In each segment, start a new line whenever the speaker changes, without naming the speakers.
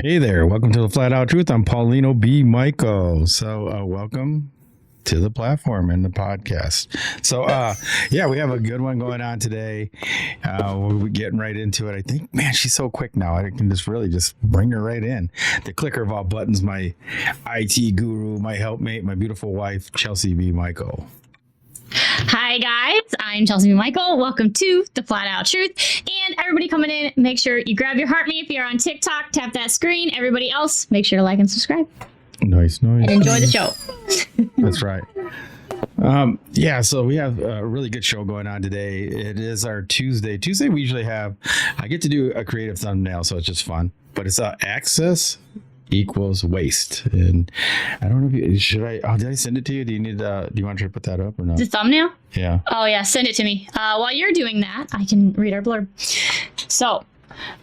Hey there, welcome to the Flat Out Truth. I'm Paulino B Michael. So welcome to the platform and the podcast. So we have a good one going on today. We're getting right into it. I think, man, she's so quick now. I can just bring her right in. The clicker of all buttons, my IT guru, my helpmate, my beautiful wife, Chelsey B Michael.
Hi guys, I'm Chelsey B Michael. Welcome to the Flat Out Truth. And everybody coming in, make sure you grab your heart me if you're on TikTok, tap that screen. Everybody else, make sure to like and subscribe.
Nice.
And enjoy the show.
That's right. So we have a really good show going on today. It is our Tuesday. Tuesday we usually I get to do a creative thumbnail, so it's just fun. But it's access equals waste. And I don't know if did I send it to you? Do you want to put that up or not?
The thumbnail?
Yeah.
Oh yeah, send it to me. While you're doing that, I can read our blurb. So,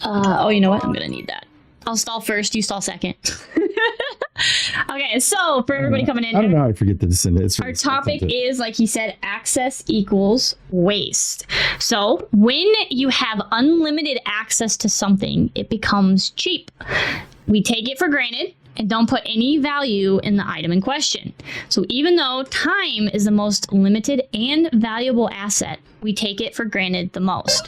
you know what? I'm going to need that. I'll stall first, you stall second. Okay, so for everybody coming in,
I don't know how I forget to send it.
Our topic is, like he said, access equals waste. So when you have unlimited access to something, it becomes cheap. We take it for granted and don't put any value in the item in question. So even though time is the most limited and valuable asset, we take it for granted the most.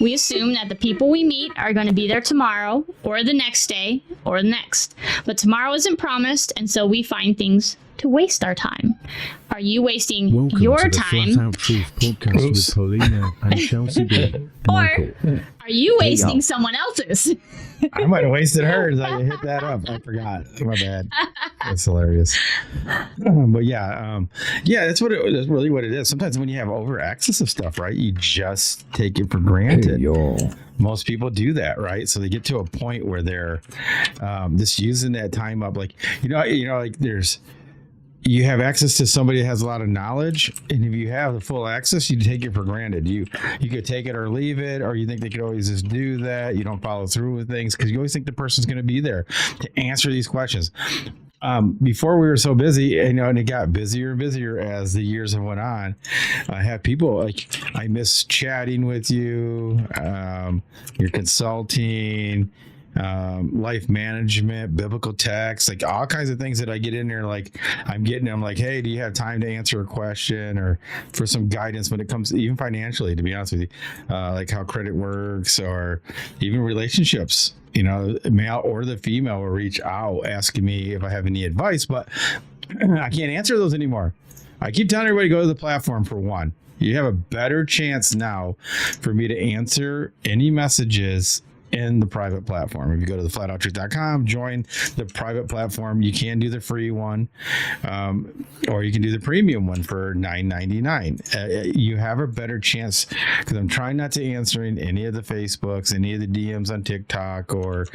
We assume that the people we meet are going to be there tomorrow or the next day or the next. But tomorrow isn't promised, and so we find things to waste our time. Are you wasting your time?
Flat Out Truth podcast with Paulino and Chelsey B Michael.
Or are you wasting someone else's?
I might have wasted hers. I hit that up. I forgot. My bad. That's hilarious. But that's really what it is. Sometimes when you have over access of stuff, right, you just take it for granted.
Hey,
most people do that, right? So they get to a point where they're just using that time up. Like, you have access to somebody that has a lot of knowledge, and if you have the full access, you take it for granted. You could take it or leave it, or you think they could always just do that. You don't follow through with things because you always think the person's going to be there to answer these questions. Before we were so busy, and it got busier and busier as the years went on. I have people like, I miss chatting with you, your consulting, life management, biblical text, like all kinds of things that I get in there. Like I'm like, hey, do you have time to answer a question or for some guidance when it comes even financially, to be honest with you, like how credit works or even relationships, the male or the female will reach out asking me if I have any advice, but I can't answer those anymore. I keep telling everybody, go to the platform for one. You have a better chance now for me to answer any messages in the private platform. If you go to theflatouttruth.com, join the private platform, you can do the free one, or you can do the premium one for $9.99. You have a better chance because I'm trying not to answering any of the Facebooks, any of the DMs on TikTok or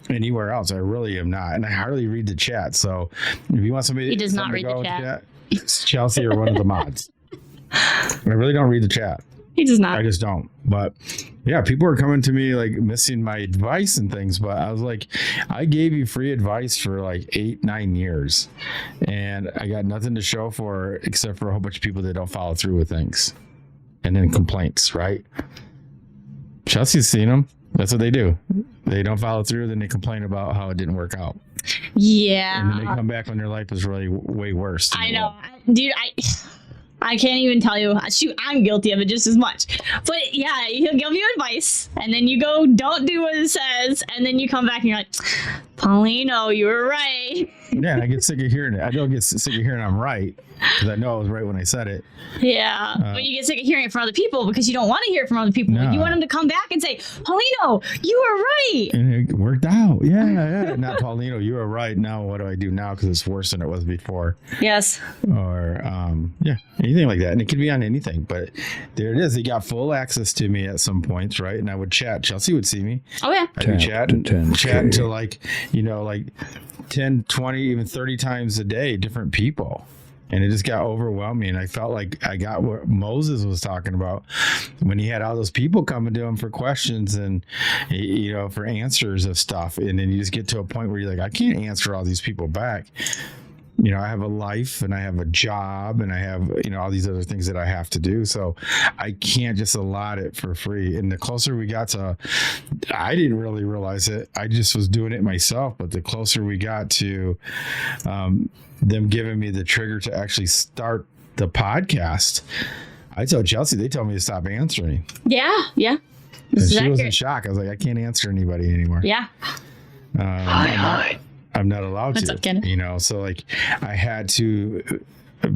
anywhere else. I really am not, and I hardly read the chat. So if you want somebody,
he does not read the chat.
It's Chelsey or one of the mods. I really don't read the chat.
He does not.
I just don't. But yeah, people are coming to me like missing my advice and things. But I was like, I gave you free advice for like 8-9 years. And I got nothing to show for it except for a whole bunch of people that don't follow through with things. And then complaints, right? Chelsea's seen them. That's what they do. They don't follow through, then they complain about how it didn't work out.
Yeah.
And then they come back when their life is really way worse.
I know. Dude, I can't even tell you. Shoot, I'm guilty of it just as much. But yeah, he'll give you advice, and then you go, don't do what it says, and then you come back and you're like, Paulino, you were right.
Yeah, and I get sick of hearing it. I don't get sick of hearing I'm right because I know I was right when I said it.
Yeah, but you get sick of hearing it from other people because you don't want to hear it from other people.
No.
You want them to come back and say, Paulino, you were right.
And it worked out. Yeah. Not Paulino, you were right. Now what do I do now because it's worse than it was before?
Yes.
Or anything like that. And it could be on anything. But there it is. They got full access to me at some points, right? And I would chat. Chelsey would see me.
Oh yeah.
I would chat until like 10, 20, even 30 times a day, different people. And it just got overwhelming. I felt like I got what Moses was talking about when he had all those people coming to him for questions and, for answers of stuff. And then you just get to a point where you're like, I can't answer all these people back. you know, I have a life and I have a job and I have, you know, all these other things that I have to do. So I can't just allot it for free. And the closer we got to, I didn't really realize it. I just was doing it myself. But the closer we got to them giving me the trigger to actually start the podcast, I told Chelsey, they told me to stop answering.
Yeah.
And she was in shock. I was like, I can't answer anybody anymore.
Yeah.
I'm not allowed
What's
to,
up, Ken?
you know, so like I had to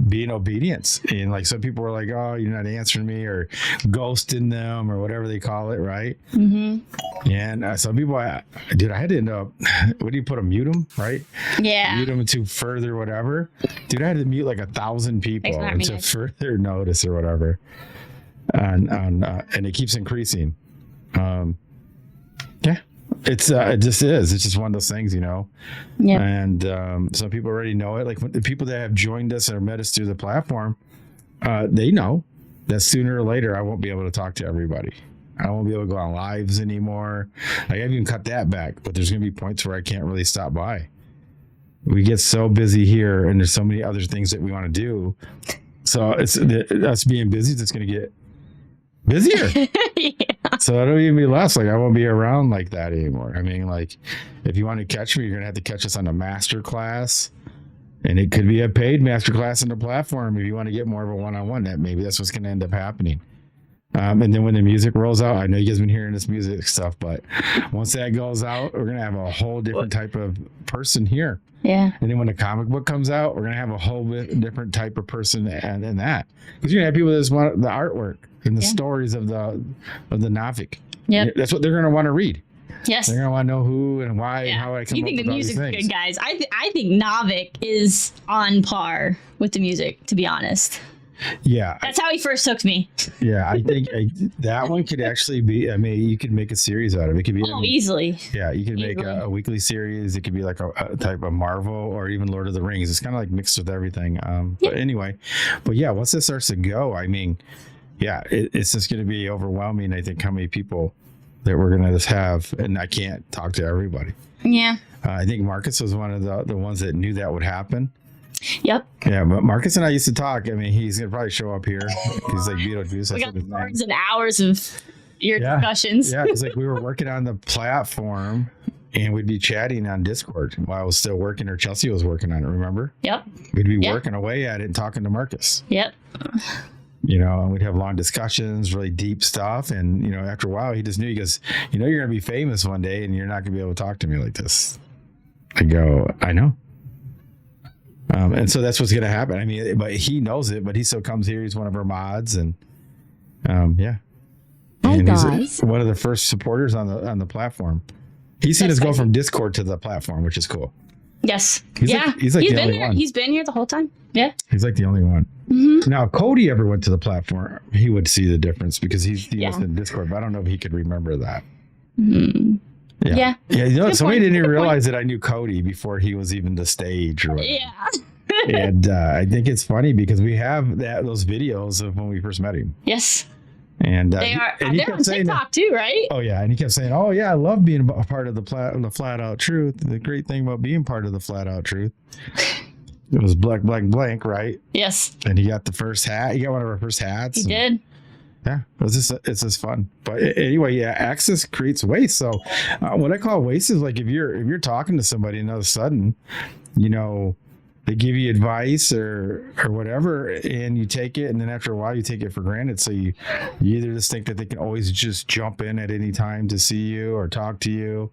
be in obedience. And like some people were like, oh, you're not answering me, or ghosting them, or whatever they call it, right?
Mm-hmm.
And some people, I had to end up, what do you put them, mute them, right?
Yeah.
Mute them to further whatever. Dude, I had to mute like 1,000 people to further notice or whatever. And it keeps increasing. Yeah. It just is. It's just one of those things, you know.
Yeah.
And some people already know it. Like the people that have joined us or met us through the platform, they know that sooner or later I won't be able to talk to everybody. I won't be able to go on lives anymore. Like I've even cut that back. But there's going to be points where I can't really stop by. We get so busy here, and there's so many other things that we want to do. So it's us being busy that's going to get busier.
Yeah.
So it'll even be less. Like I won't be around like that anymore. I mean, like if you want to catch me, you're gonna have to catch us on a masterclass, and it could be a paid masterclass on the platform if you want to get more of a one-on-one. That's what's gonna end up happening. And then when the music rolls out, I know you guys have been hearing this music stuff, but once that goes out, we're gonna have a whole different type of person here.
Yeah.
And then when the comic book comes out, we're gonna have a whole different type of person and that, because you're gonna have people that just want the artwork and the stories of the Navik.
Yeah,
that's what they're gonna want to read.
Yes,
they're gonna want to know who and why and how I come
You
up
think
with
the
all these
music's
things.
good, guys? I think Navik is on par with the music, to be honest.
Yeah,
That's how he first hooked me.
yeah. I think that one could actually be. I mean, you could make a series out of it. It could be.
Easily.
Yeah, you could make a weekly series. It could be like a type of Marvel or even Lord of the Rings. It's kind of like mixed with everything. But anyway, yeah, once this starts to go, I mean, yeah, it's just going to be overwhelming. I think how many people that we're going to just have, and I can't talk to everybody.
Yeah.
I think Marcus was one of the ones that knew that would happen.
Yep.
Yeah, but Marcus and I used to talk. I mean, he's going to probably show up here. He's like Beetlejuice.
We got hours and hours of your discussions.
Yeah, because like we were working on the platform and we'd be chatting on Discord while I was still working, or Chelsey was working on it, remember?
Yep.
We'd be working away at it and talking to Marcus.
Yep.
You know, and we'd have long discussions, really deep stuff. And, you know, after a while, he just knew, he goes, you know, you're going to be famous one day and you're not going to be able to talk to me like this. I go, I know. And so that's what's going to happen. I mean, but he knows it, but he still comes here. He's one of our mods, and yeah. And he's one of the first supporters on the platform. He's seen us go from Discord to the platform, which is cool.
Yes.
He's like the only one.
He's been here the whole time. Yeah.
He's like the only one.
Mm-hmm.
Now, if Cody ever went to the platform, he would see the difference because he's in Discord, but I don't know if he could remember that.
Mm-hmm.
Yeah. You know, somebody didn't even realize that I knew Cody before he was even the stage or whatever.
Yeah.
And I think it's funny because we have those videos of when we first met him.
Yes.
And
they're on TikTok too, right?
Oh yeah, and he kept saying, "Oh yeah, I love being a part of the Flat Out Truth. The great thing about being part of the Flat Out Truth." It was blank, right?
Yes.
And he got the first hat. He got one of our first hats.
He did.
Yeah, it's just fun. But anyway, yeah, access creates waste. So what I call waste is like if you're talking to somebody and all of a sudden, you know, they give you advice or whatever, and you take it, and then after a while you take it for granted. So you either just think that they can always just jump in at any time to see you or talk to you,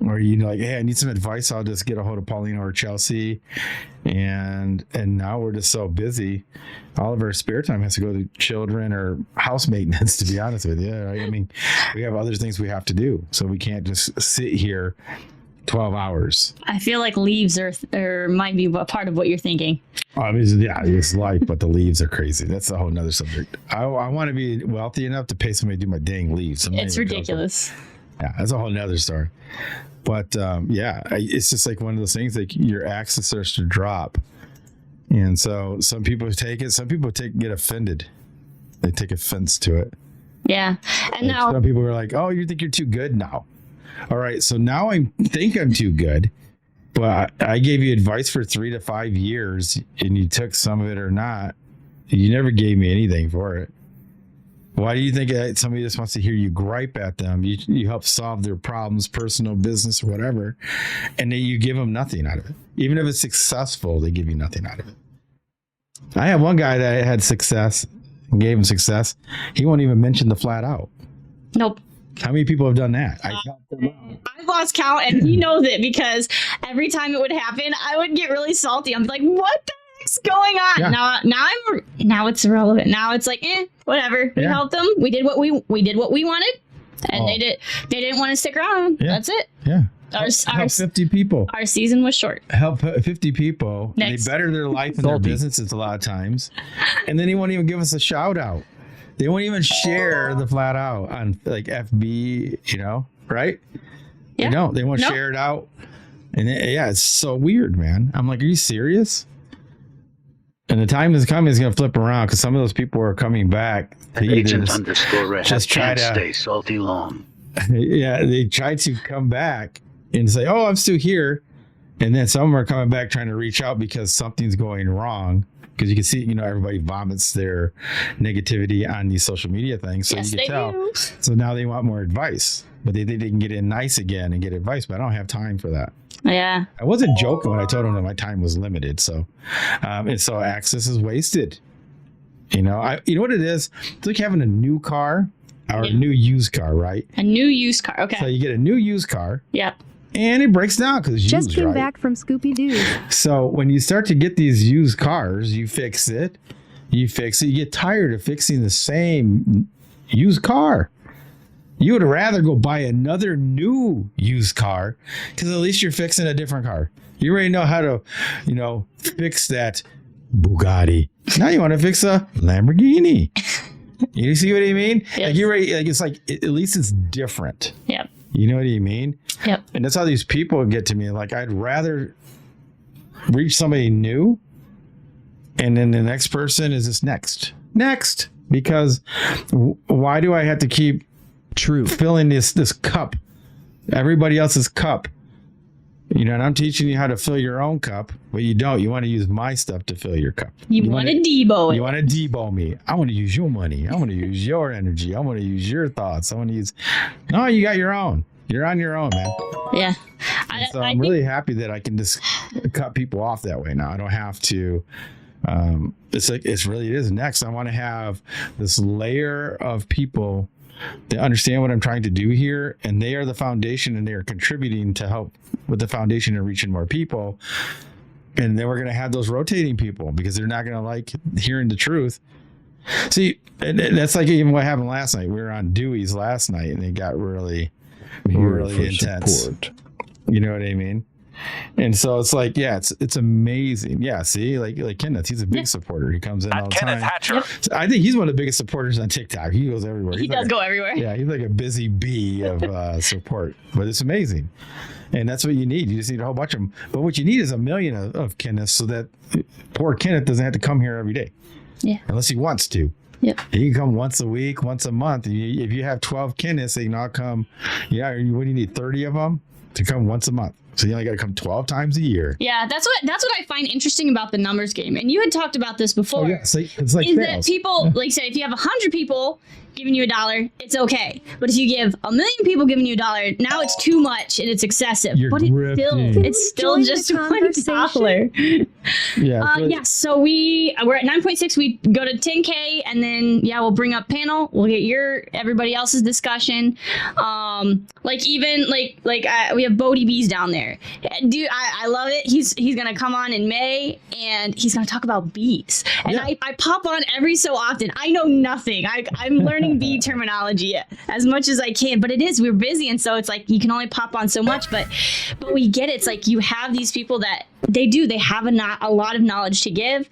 or you know, like, hey, I need some advice, I'll just get a hold of Paulino or Chelsey. And now we're just so busy, all of our spare time has to go to children or house maintenance, to be honest with you. Right? I mean, we have other things we have to do, so we can't just sit here 12 hours.
I feel like leaves might be a part of what you're thinking.
Obviously, yeah, it's life, but the leaves are crazy. That's a whole nother subject. I want to be wealthy enough to pay somebody to do my dang leaves.
It's ridiculous.
Yeah, that's a whole nother story. But yeah, it's just like one of those things, like your access starts to drop. And so some people take it, some people get offended. They take offense to it.
Yeah. And
like
now
some people are like, oh, you think you're too good now. All right, so now I think I'm too good, But I gave you advice for 3 to 5 years, and you took some of it or not. You never gave me anything for it. Why do you think somebody just wants to hear you gripe at them? You help solve their problems, personal, business, whatever, and then you give them nothing out of it. Even if it's successful, they give you nothing out of it. I have one guy that had success and gave him success. He won't even mention the flat out.
Nope.
How many people have done that?
I've lost count, and he knows it because every time it would happen, I would get really salty. I'm like, "What the heck's going on?"
Yeah.
Now it's irrelevant. Now it's like, whatever. We helped them. We did what we wanted, and they didn't want to stick around.
Yeah.
That's it.
Yeah.
Our
50 people.
Our season was short.
Help 50 people.
Next.
They better their life and their businesses a lot of times, and then he won't even give us a shout out. They won't even share the flat out on like FB, right?
Yeah.
They don't. They won't share it out. And it's so weird, man. I'm like, are you serious? And the time is coming, it's going to flip around because some of those people are coming back.
Agent _
just try to
stay salty long.
Yeah, they try to come back and say, oh, I'm still here. And then some are coming back trying to reach out because something's going wrong. Because you can see, everybody vomits their negativity on these social media things. So
yes,
you can tell.
Do.
So now they want more advice. But they think they can get in nice again and get advice. But I don't have time for that.
Yeah.
I wasn't joking when I told them that my time was limited. So, and so access is wasted. You know what it is? It's like having a new car or a new used car, right?
A new used car. Okay.
So you get a new used car.
Yep.
And it breaks down because it's
just
used,
came
right?
back from Scooby Doo.
So when you start to get these used cars, you fix it. You get tired of fixing the same used car. You would rather go buy another new used car because at least you're fixing a different car. You already know how to, fix that Bugatti. Now you want to fix a Lamborghini. You see what I mean?
Yes.
Like you're ready. Like it's like at least it's different.
Yep.
You know what I mean?
Yep. And
that's how these people get to me. Like I'd rather reach somebody new, and then the next person is just next. Because why do I have to keep filling this cup, everybody else's cup? And I'm teaching you how to fill your own cup, but you don't. You want to use my stuff to fill your cup.
You want to debo it.
You want to debo me. I want to use your money. I want to use your energy. I want to use your thoughts. I want to use. No, you got your own. You're on your own, man.
Yeah.
I'm really happy that I can just cut people off that way now. I don't have to. It is next. I want to have this layer of people that understand what I'm trying to do here, and they are the foundation, and they are contributing to help with the foundation and reaching more people. And then we're going to have those rotating people because they're not going to like hearing the truth. See, and that's like even what happened last night. We were on Dewey's last night, and it got really intense. Support. You know what I mean? And so it's like, it's amazing. Yeah, see, like Kenneth, he's a big supporter. He comes in all the time.
Yep.
So I think he's one of the biggest supporters on TikTok. He goes everywhere.
He does go everywhere.
Yeah, he's like a busy bee of support, but it's amazing. And that's what you need. You just need a whole bunch of them. But what you need is 1 million of Kenneth so that poor Kenneth doesn't have to come here every day. Yeah. Unless he wants to.
Yep.
He can come once a week, once a month. If you have 12 Kenneths, they can all come. Yeah, what do you need? 30 of them to come once a month. So you only got to come 12 times a year.
Yeah, that's what I find interesting about the numbers game. And you had talked about this before.
Oh, yeah. It's like
is
sales.
that people, like say, if you have 100 people giving you $1, it's okay. But if you give 1 million people giving you $1, now it's too much and it's excessive.
You're
but it's still just $1.
Yeah.
So we're at 9.6. We go to 10K, and then we'll bring up panel. We'll get everybody else's discussion. We have Bodie Bees down there. Dude, I love it. He's gonna come on in May, and he's gonna talk about bees. And I pop on every so often. I know nothing. I'm learning bee terminology as much as I can, but we're busy, and so it's like you can only pop on so much. But we get it. It's like you have these people that they have a lot of knowledge to give,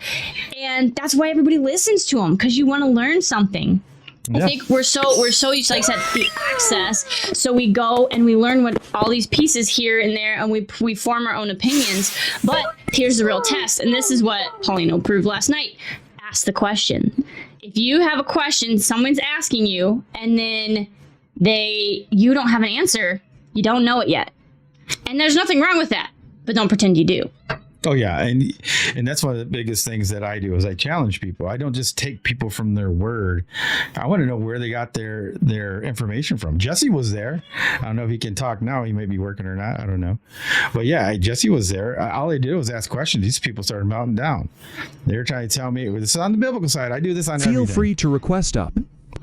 and that's why everybody listens to them, because you want to learn something. I think we're so used to, like I said, the access. So we go and we learn what all these pieces here and there, and we form our own opinions. But here's the real test, and this is what Paulino proved last night. Ask the question. If you have a question, someone's asking you, and then you don't have an answer, you don't know it yet. And there's nothing wrong with that. but don't pretend you do.
Oh yeah, and that's one of the biggest things that I do is I challenge people. I don't just take people from their word. I want to know where they got their information from. Jesse was there. I don't know if he can talk now. He may be working or not. I don't know. But yeah, Jesse was there. All they did was ask questions. These people started melting down. They were trying to tell me this is on the biblical side. I do this on
Feel
everything.
free to request up.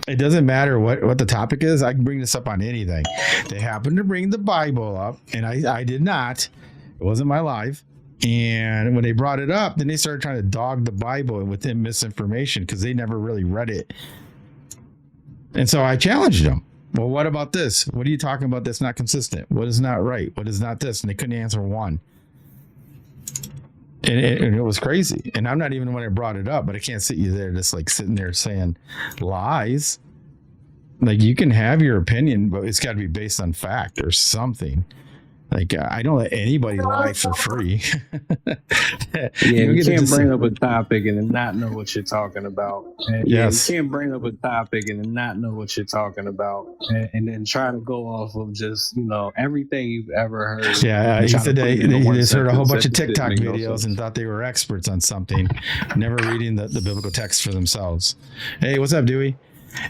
It doesn't matter what the topic is. I can bring this up on anything. They happened to bring the Bible up, and I did not. It wasn't my live. And when they brought it up, then they started trying to dog the Bible with misinformation because they never really read it. And so I challenged them. Well, what about this? What are you talking about that's not consistent? What is not right? What is not this? And they couldn't answer one. And it was crazy. And I'm not even the one that brought it up, but I can't sit you there just like sitting there saying lies. Like, you can have your opinion, but it's got to be based on fact or something. Like, I don't let anybody lie for free.
You can't bring up a topic and then not know what you're talking about. And,
yes.
You can't bring up a topic and then not know what you're talking about, and then try to go off of just, everything you've ever heard.
Yeah, he said they just heard a whole bunch of TikTok
no
videos
sense.
and thought they were experts on something, never reading the biblical text for themselves. Hey, what's up, Dewey?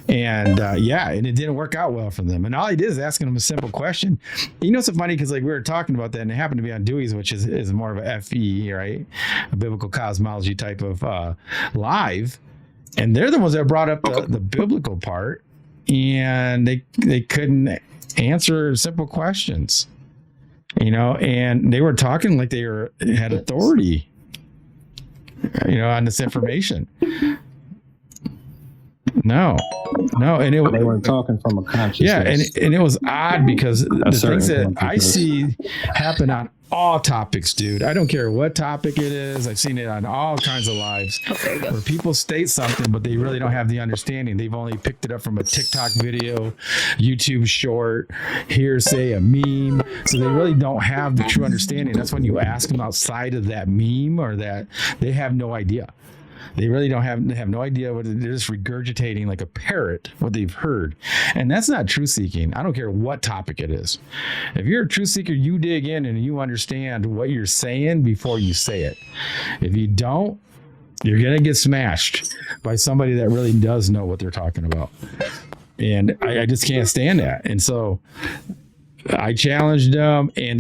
And and it didn't work out well for them. And all he did is asking them a simple question. It's so funny because like we were talking about that, and it happened to be on Dewey's, which is more of a FE, right? A biblical cosmology type of live. And they're the ones that brought up the biblical part, and they couldn't answer simple questions, and they were talking like they had authority, on this information. No, and
they weren't talking from a consciousness.
Yeah, and it was odd because the things that I see happen on all topics, dude. I don't care what topic it is. I've seen it on all kinds of lives where people state something, but they really don't have the understanding. They've only picked it up from a TikTok video, YouTube short, hearsay, a meme. So they really don't have the true understanding. That's when you ask them outside of that meme or that, they have no idea. They really they have no idea what they're just regurgitating like a parrot what they've heard. And that's not truth seeking. I don't care what topic it is. If you're a truth seeker, you dig in and you understand what you're saying before you say it. If you don't, you're going to get smashed by somebody that really does know what they're talking about. And I just can't stand that. And so I challenged them, and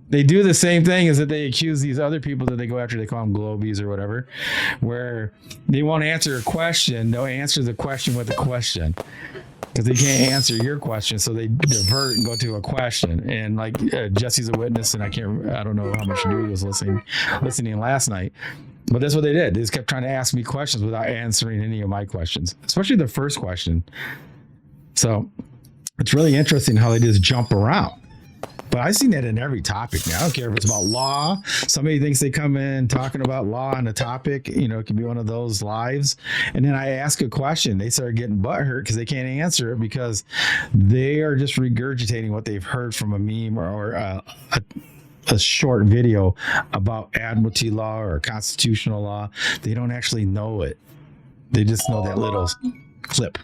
they do the same thing as that they accuse these other people that they go after. They call them globies or whatever, where they won't answer a question. They'll answer the question with a question because they can't answer your question. So they divert and go to a question. And like Jesse's a witness, and I don't know how much Dewey was listening last night, but that's what they did. They just kept trying to ask me questions without answering any of my questions, especially the first question. So it's really interesting how they just jump around. But I've seen that in every topic now. I don't care if it's about law. Somebody thinks they come in talking about law on a topic. It can be one of those lives. And then I ask a question. They start getting butthurt because they can't answer it because they are just regurgitating what they've heard from a meme or a short video about admiralty law or constitutional law. They don't actually know it. They just know that little clip.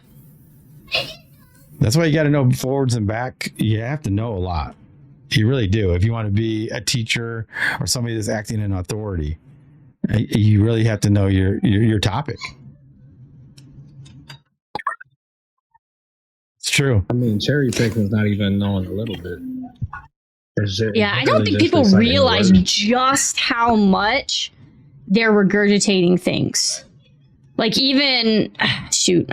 That's why you got to know forwards and back. You have to know a lot. You really do. If you want to be a teacher or somebody that's acting in authority, you really have to know your topic. It's true.
I mean, cherry picking is not even knowing a little bit.
Yeah, I don't think people realize just how much they're regurgitating things. Like even,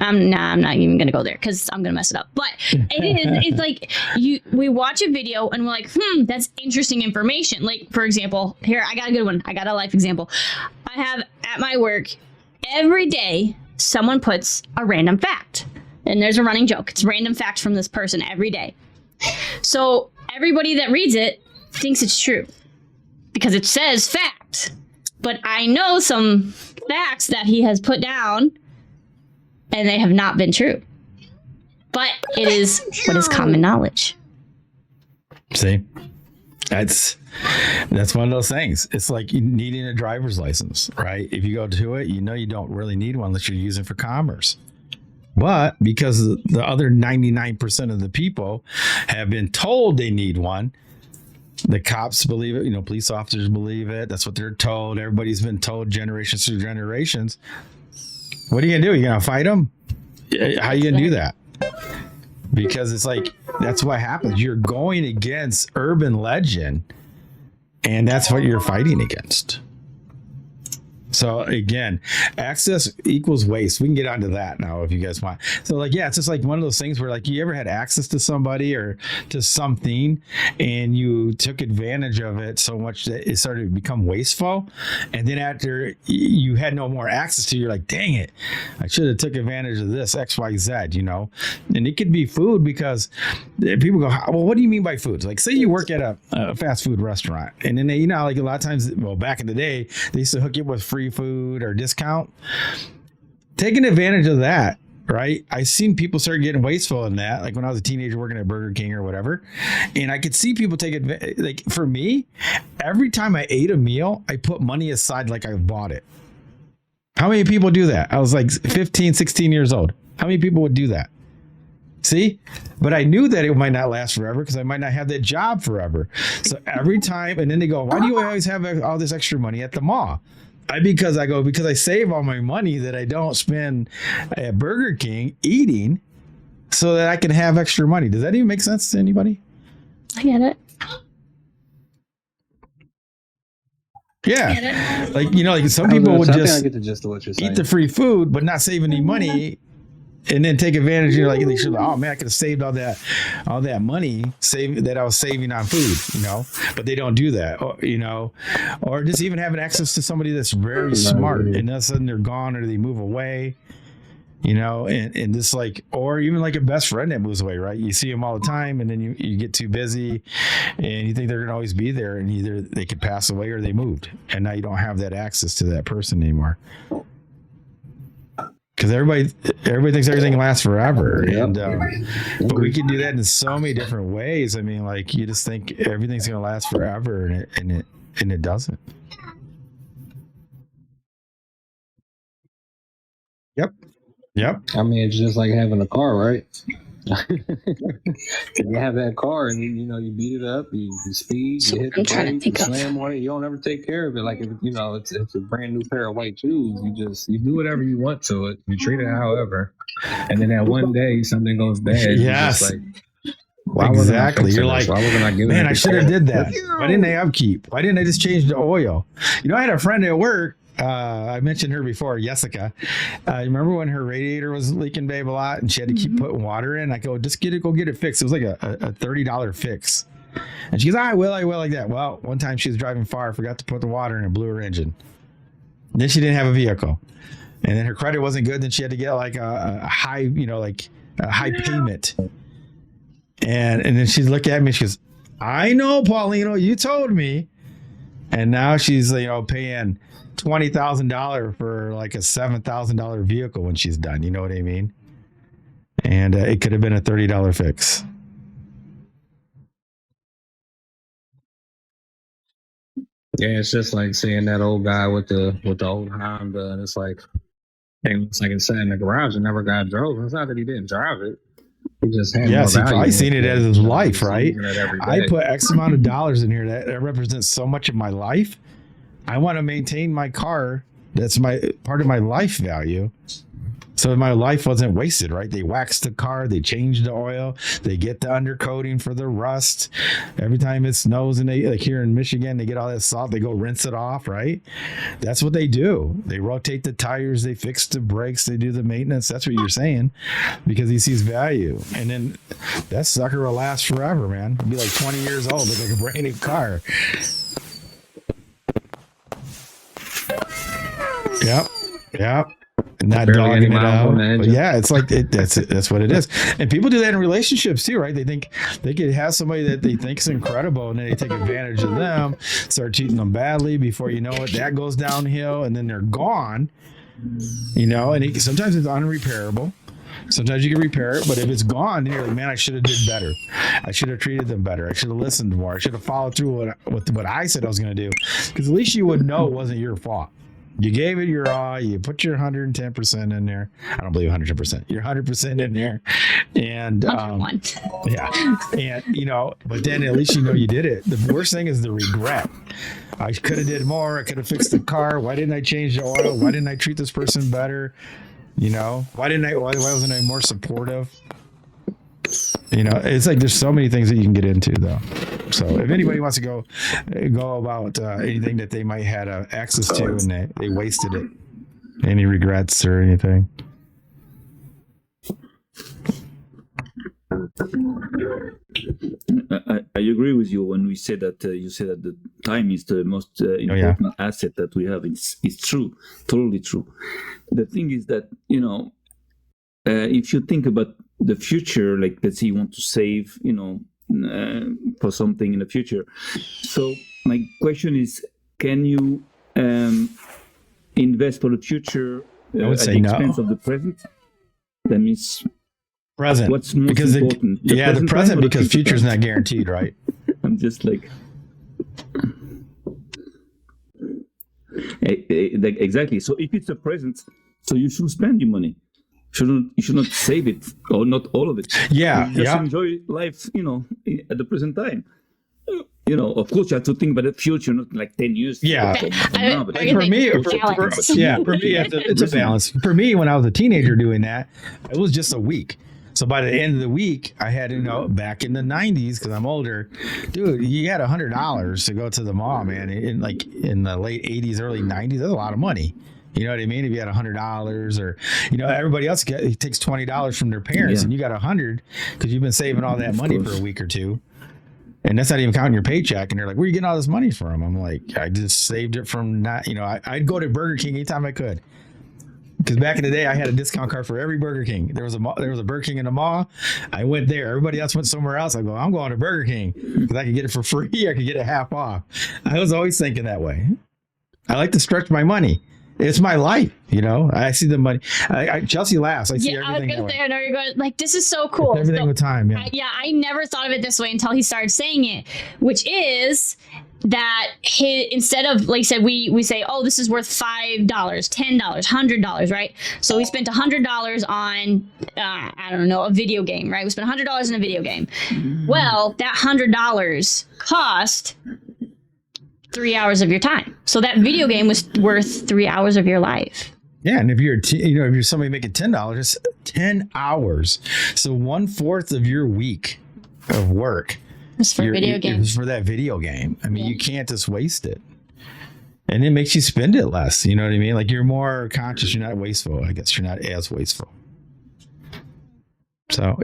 I'm not even gonna go there because I'm gonna mess it up. But it's like we watch a video and we're like, that's interesting information. Like for example, here I got a good one. I got a life example. I have at my work every day someone puts a random fact, and there's a running joke. It's random facts from this person every day. So everybody that reads it thinks it's true because it says fact. But I know some facts that he has put down and they have not been true. But it is what is common knowledge.
See? That's one of those things. It's like needing a driver's license, right? If you go to it, you don't really need one unless you're using for commerce. But because the other 99% of the people have been told they need one, The cops believe it. Police officers believe it. That's what they're told. Everybody's been told generations through generations. What are you gonna do? You gonna fight them? How are you gonna do that? Because it's like that's what happens. You're going against urban legend, and that's what you're fighting against. So again, access equals waste. We can get onto that now if you guys want. So it's just like one of those things where you ever had access to somebody or to something and you took advantage of it so much that it started to become wasteful. And then after you had no more access to, you're like, dang it, I should have took advantage of this X, Y, Z, and it could be food because people go, well, what do you mean by food? Like say you work at a fast food restaurant and then they, a lot of times, back in the day, they used to hook you up with free food or discount. Taking advantage of that, right? I've seen people start getting wasteful in that, like when I was a teenager working at Burger King or whatever, and I could see people take advantage. Like for me, every time I ate a meal, I put money aside like I bought it. How many people do that? I was like 15, 16 years old. How many people would do that? See? But I knew that it might not last forever because I might not have that job forever. So every time, and then they go, why do you always have all this extra money at the mall? Because I save all my money that I don't spend at Burger King eating so that I can have extra money. Does that even make sense to anybody?
I get it.
Yeah. Like some people would just
I get the gist of what you're saying.
eat the free food, but not save any money. And then take advantage. They should. Oh man, I could have saved all that money, that I was saving on food. But they don't do that. Or just even having access to somebody that's very smart, and all of a sudden they're gone or they move away. And just or even like a best friend that moves away, right? You see them all the time, and then you get too busy, and you think they're gonna always be there, and either they could pass away or they moved, and now you don't have that access to that person anymore. Because everybody thinks everything lasts forever, and but we can do that in so many different ways. I mean, you just think everything's going to last forever, and it doesn't. Yep.
I mean, it's just like having a car, right? You have that car and you beat it up, you speed, you hit the brake, you slam on it, you don't ever take care of it. Like if it's a brand new pair of white shoes, you do whatever you want to it, you treat it however, and then that one day something goes bad.
Yes.
Why
exactly. You're like,
why wasn't I giving
man, I should have did that. Why didn't I upkeep? Why didn't I just change the oil? I had a friend at work. I mentioned her before, Jessica. You remember when her radiator was leaking, babe, a lot, and she had to keep putting water in? I go, just go get it fixed. It was like a $30 fix. And she goes, I will like that. Well, one time she was driving far, forgot to put the water in and blew her engine. And then she didn't have a vehicle. And then her credit wasn't good. Then she had to get like a high, a high payment. And then she looked at me and she goes, I know, Paulino, you told me. And now she's, paying $20,000 for like a $7,000 vehicle when she's done. You know what I mean? And it could have been a $30 fix.
Yeah, it's just like seeing that old guy with the old Honda, and it's like it sat in the garage and never got drove. It's not that he didn't drive it. He just had more value.
I've seen it as his life, right? I put X amount of dollars in here that represents so much of my life. I want to maintain my car. That's my part of my life value. So my life wasn't wasted, right? They wax the car, they change the oil, they get the undercoating for the rust. Every time it snows and they, like here in Michigan, they get all that salt, they go rinse it off, right? That's what they do. They rotate the tires, they fix the brakes, they do the maintenance. That's what you're saying, because he sees value. And then that sucker will last forever, man. It'll be like 20 years old, look like a brand new car. Yep. Not dogging it out. But yeah, it's like that's what it is. And people do that in relationships too, right? They think they could have somebody that they think is incredible, and then they take advantage of them, start treating them badly. Before you know it, that goes downhill, and then they're gone. And sometimes it's unrepairable. Sometimes you can repair it, but if it's gone, then you're like, man, I should have did better. I should have treated them better. I should have listened more. I should have followed through what I said I was going to do, because at least you would know it wasn't your fault. You gave it your all. You put your 110% in there. I don't believe 110%. You're 100% in there, and
101.
yeah, and but then at least you did it. The worst thing is the regret. I could have did more. I could have fixed the car. Why didn't I change the oil? Why didn't I treat this person better? Why didn't I? Why wasn't I more supportive? It's like there's so many things that you can get into, though. So if anybody wants to go about anything that they might had access to and they wasted it, any regrets or anything?
I agree with you when we say that you say that the time is the most important asset that we have. It's true, totally true. The thing is that if you think about the future, like let's say you want to save, for something in the future. So my question is, can you invest for the future
I would
at
say
the
no.
expense of the present? That means
Present.
what's most
because
important?
the present
time or the
because future's
time?
not guaranteed, right?
I'm just like exactly. So if it's a present, so you should spend your money. You should not save it or not all of it.
Yeah,
Just enjoy life, at the present time. Of course, you have to think about the future, not like 10 years.
Yeah.
from now, but
I
For me,
balance.
for me, it's a balance. For me, when I was a teenager doing that, it was just a week. So by the end of the week, I had back in the 90s, because I'm older, dude, you had $100 to go to the mall, man. In the late 80s, early 90s, that's a lot of money. You know what I mean? If you had $100 or, everybody else takes $20 from their parents and you got $100 because you've been saving all that money for a week or two. And that's not even counting your paycheck. And they're like, where are you getting all this money from? I'm like, I just saved it from I'd go to Burger King anytime I could. Because back in the day, I had a discount card for every Burger King. There was a Burger King in the mall. I went there. Everybody else went somewhere else. I go, I'm going to Burger King because I could get it for free. I could get it half off. I was always thinking that way. I like to stretch my money. It's my life, I see the money. Chelsey laughs. I see everything.
I was going
that
to say,
way.
I know you're going, like, this is so cool.
It's everything
So,
with time, yeah.
I never thought of it this way until he started saying it, which is that instead of, like I said, we say, oh, this is worth $5, $10, $100, right? So we spent $100 on, I don't know, a video game, right? We spent $100 in a video game. Well, that $100 cost 3 hours of your time. So that video game was worth 3 hours of your life.
Yeah, and if you're if you're somebody making $10, it's 10 hours. So 1/4 of your week of work
It's for video games.
is for that video game. I mean, you can't just waste it. And it makes you spend it less. You know what I mean? Like you're more conscious. You're not wasteful. I guess you're not as wasteful. So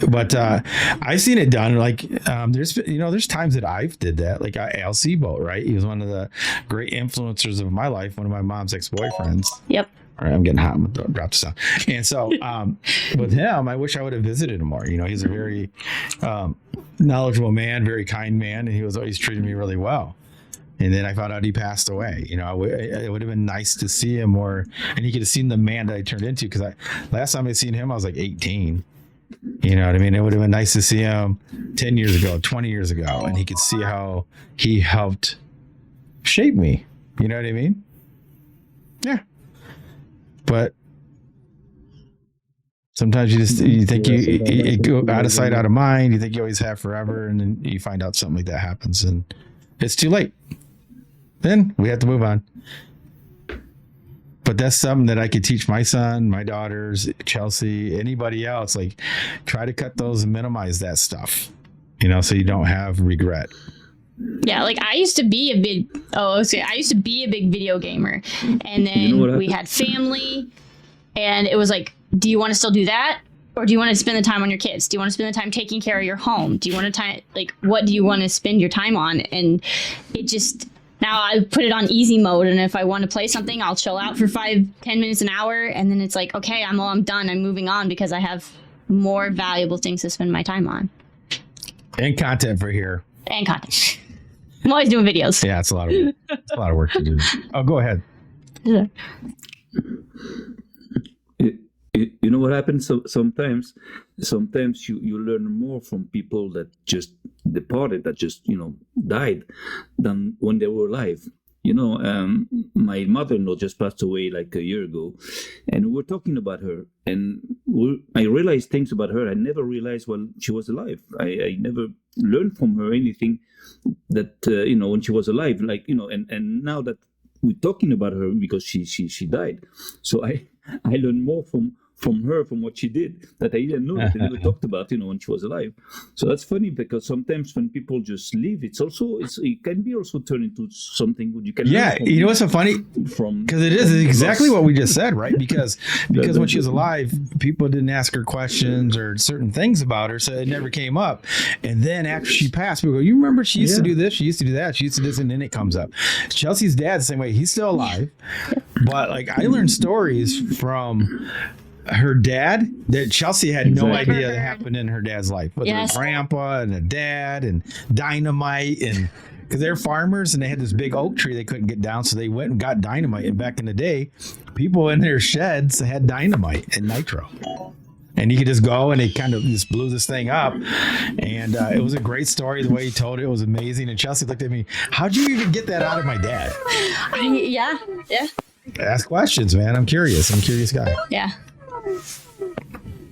but I've seen it done. Like there's times that I've did that. Like Al Seabolt, right? He was one of the great influencers of my life. One of my mom's ex-boyfriends.
Yep.
All right, I'm getting hot. I'm gonna drop this down. And so with him, I wish I would have visited him more. He's a very knowledgeable man, very kind man, and he was always treating me really well. And then I found out he passed away. It would have been nice to see him more, and he could have seen the man that I turned into. Because last time I seen him, I was like 18. You know what I mean? It would have been nice to see him 10 years ago, 20 years ago, and he could see how he helped shape me. You know what I mean? Yeah. But sometimes you think you go out of sight, out of mind. You think you always have forever, and then you find out something like that happens, and it's too late. Then we have to move on. But that's something that I could teach my son, my daughters, Chelsey, anybody else. Like, try to cut those and minimize that stuff, so you don't have regret.
Yeah, like I used to be a big video gamer, and then we had family, and it was like, do you want to still do that, or do you want to spend the time on your kids? Do you want to spend the time taking care of your home? Do you want to what do you want to spend your time on? And it just, now I put it on easy mode, and if I want to play something, I'll chill out for 5-10 minutes, an hour, and then it's like, okay, I'm done. I'm moving on because I have more valuable things to spend my time on.
And content for here.
And content. I'm always doing videos.
Yeah, it's a lot of work to do. Oh, go ahead.
Yeah.
You know what happens? So sometimes you learn more from people that just departed, that just died, than when they were alive. my mother-in-law just passed away like a year ago, and we were talking about her, and I realized things about her I never realized while she was alive. I never learned from her anything that when she was alive, like and now that we're talking about her because she died, so I learned more from her, from what she did, that I didn't know, that I never talked about, when she was alive. So that's funny, because sometimes when people just leave, it can be also turned into something good. You can
Yeah, you know what's so funny? Because it is exactly what we just said, right? Because when she was alive, people didn't ask her questions or certain things about her, so it never came up. And then after she passed, people go, "You remember she used to do this, she used to do that, she used to do this," and then it comes up. Chelsey's dad, the same way. He's still alive, but like I learned stories from her dad that Chelsey had no idea that happened in her dad's life, with her grandpa and a dad and dynamite, and because they're farmers and they had this big oak tree they couldn't get down, so they went and got dynamite. And back in the day, people in their sheds had dynamite and nitro, and you could just go and they kind of just blew this thing up. And it was a great story. The way he told it was amazing. And Chelsey looked at me, "How'd you even get that out of my dad?"
Yeah.
Ask questions, man. I'm curious. I'm a curious guy.
Yeah.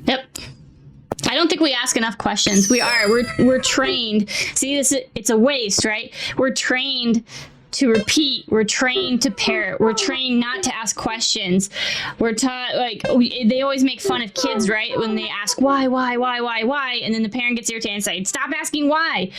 Yep. I don't think we ask enough questions. We're trained. See, it's a waste, right? We're trained to repeat. We're trained to parrot. We're trained not to ask questions. We're taught, they always make fun of kids, right? When they ask why, and then the parent gets irritated and says, "Stop asking why."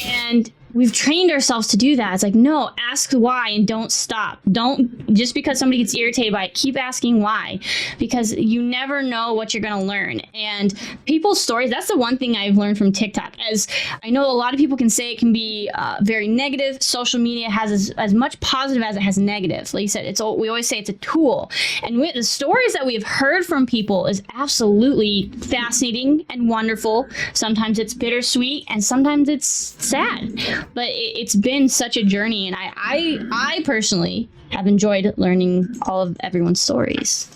And we've trained ourselves to do that. It's like, no, ask why and don't stop. Don't, just because somebody gets irritated by it, keep asking why, because you never know what you're going to learn. And people's stories, that's the one thing I've learned from TikTok. As I know, a lot of people can say it can be very negative. Social media has as much positive as it has negative. Like you said, we always say it's a tool. And the stories that we've heard from people is absolutely fascinating and wonderful. Sometimes it's bittersweet and sometimes it's sad. But it's been such a journey, and I personally have enjoyed learning all of everyone's stories.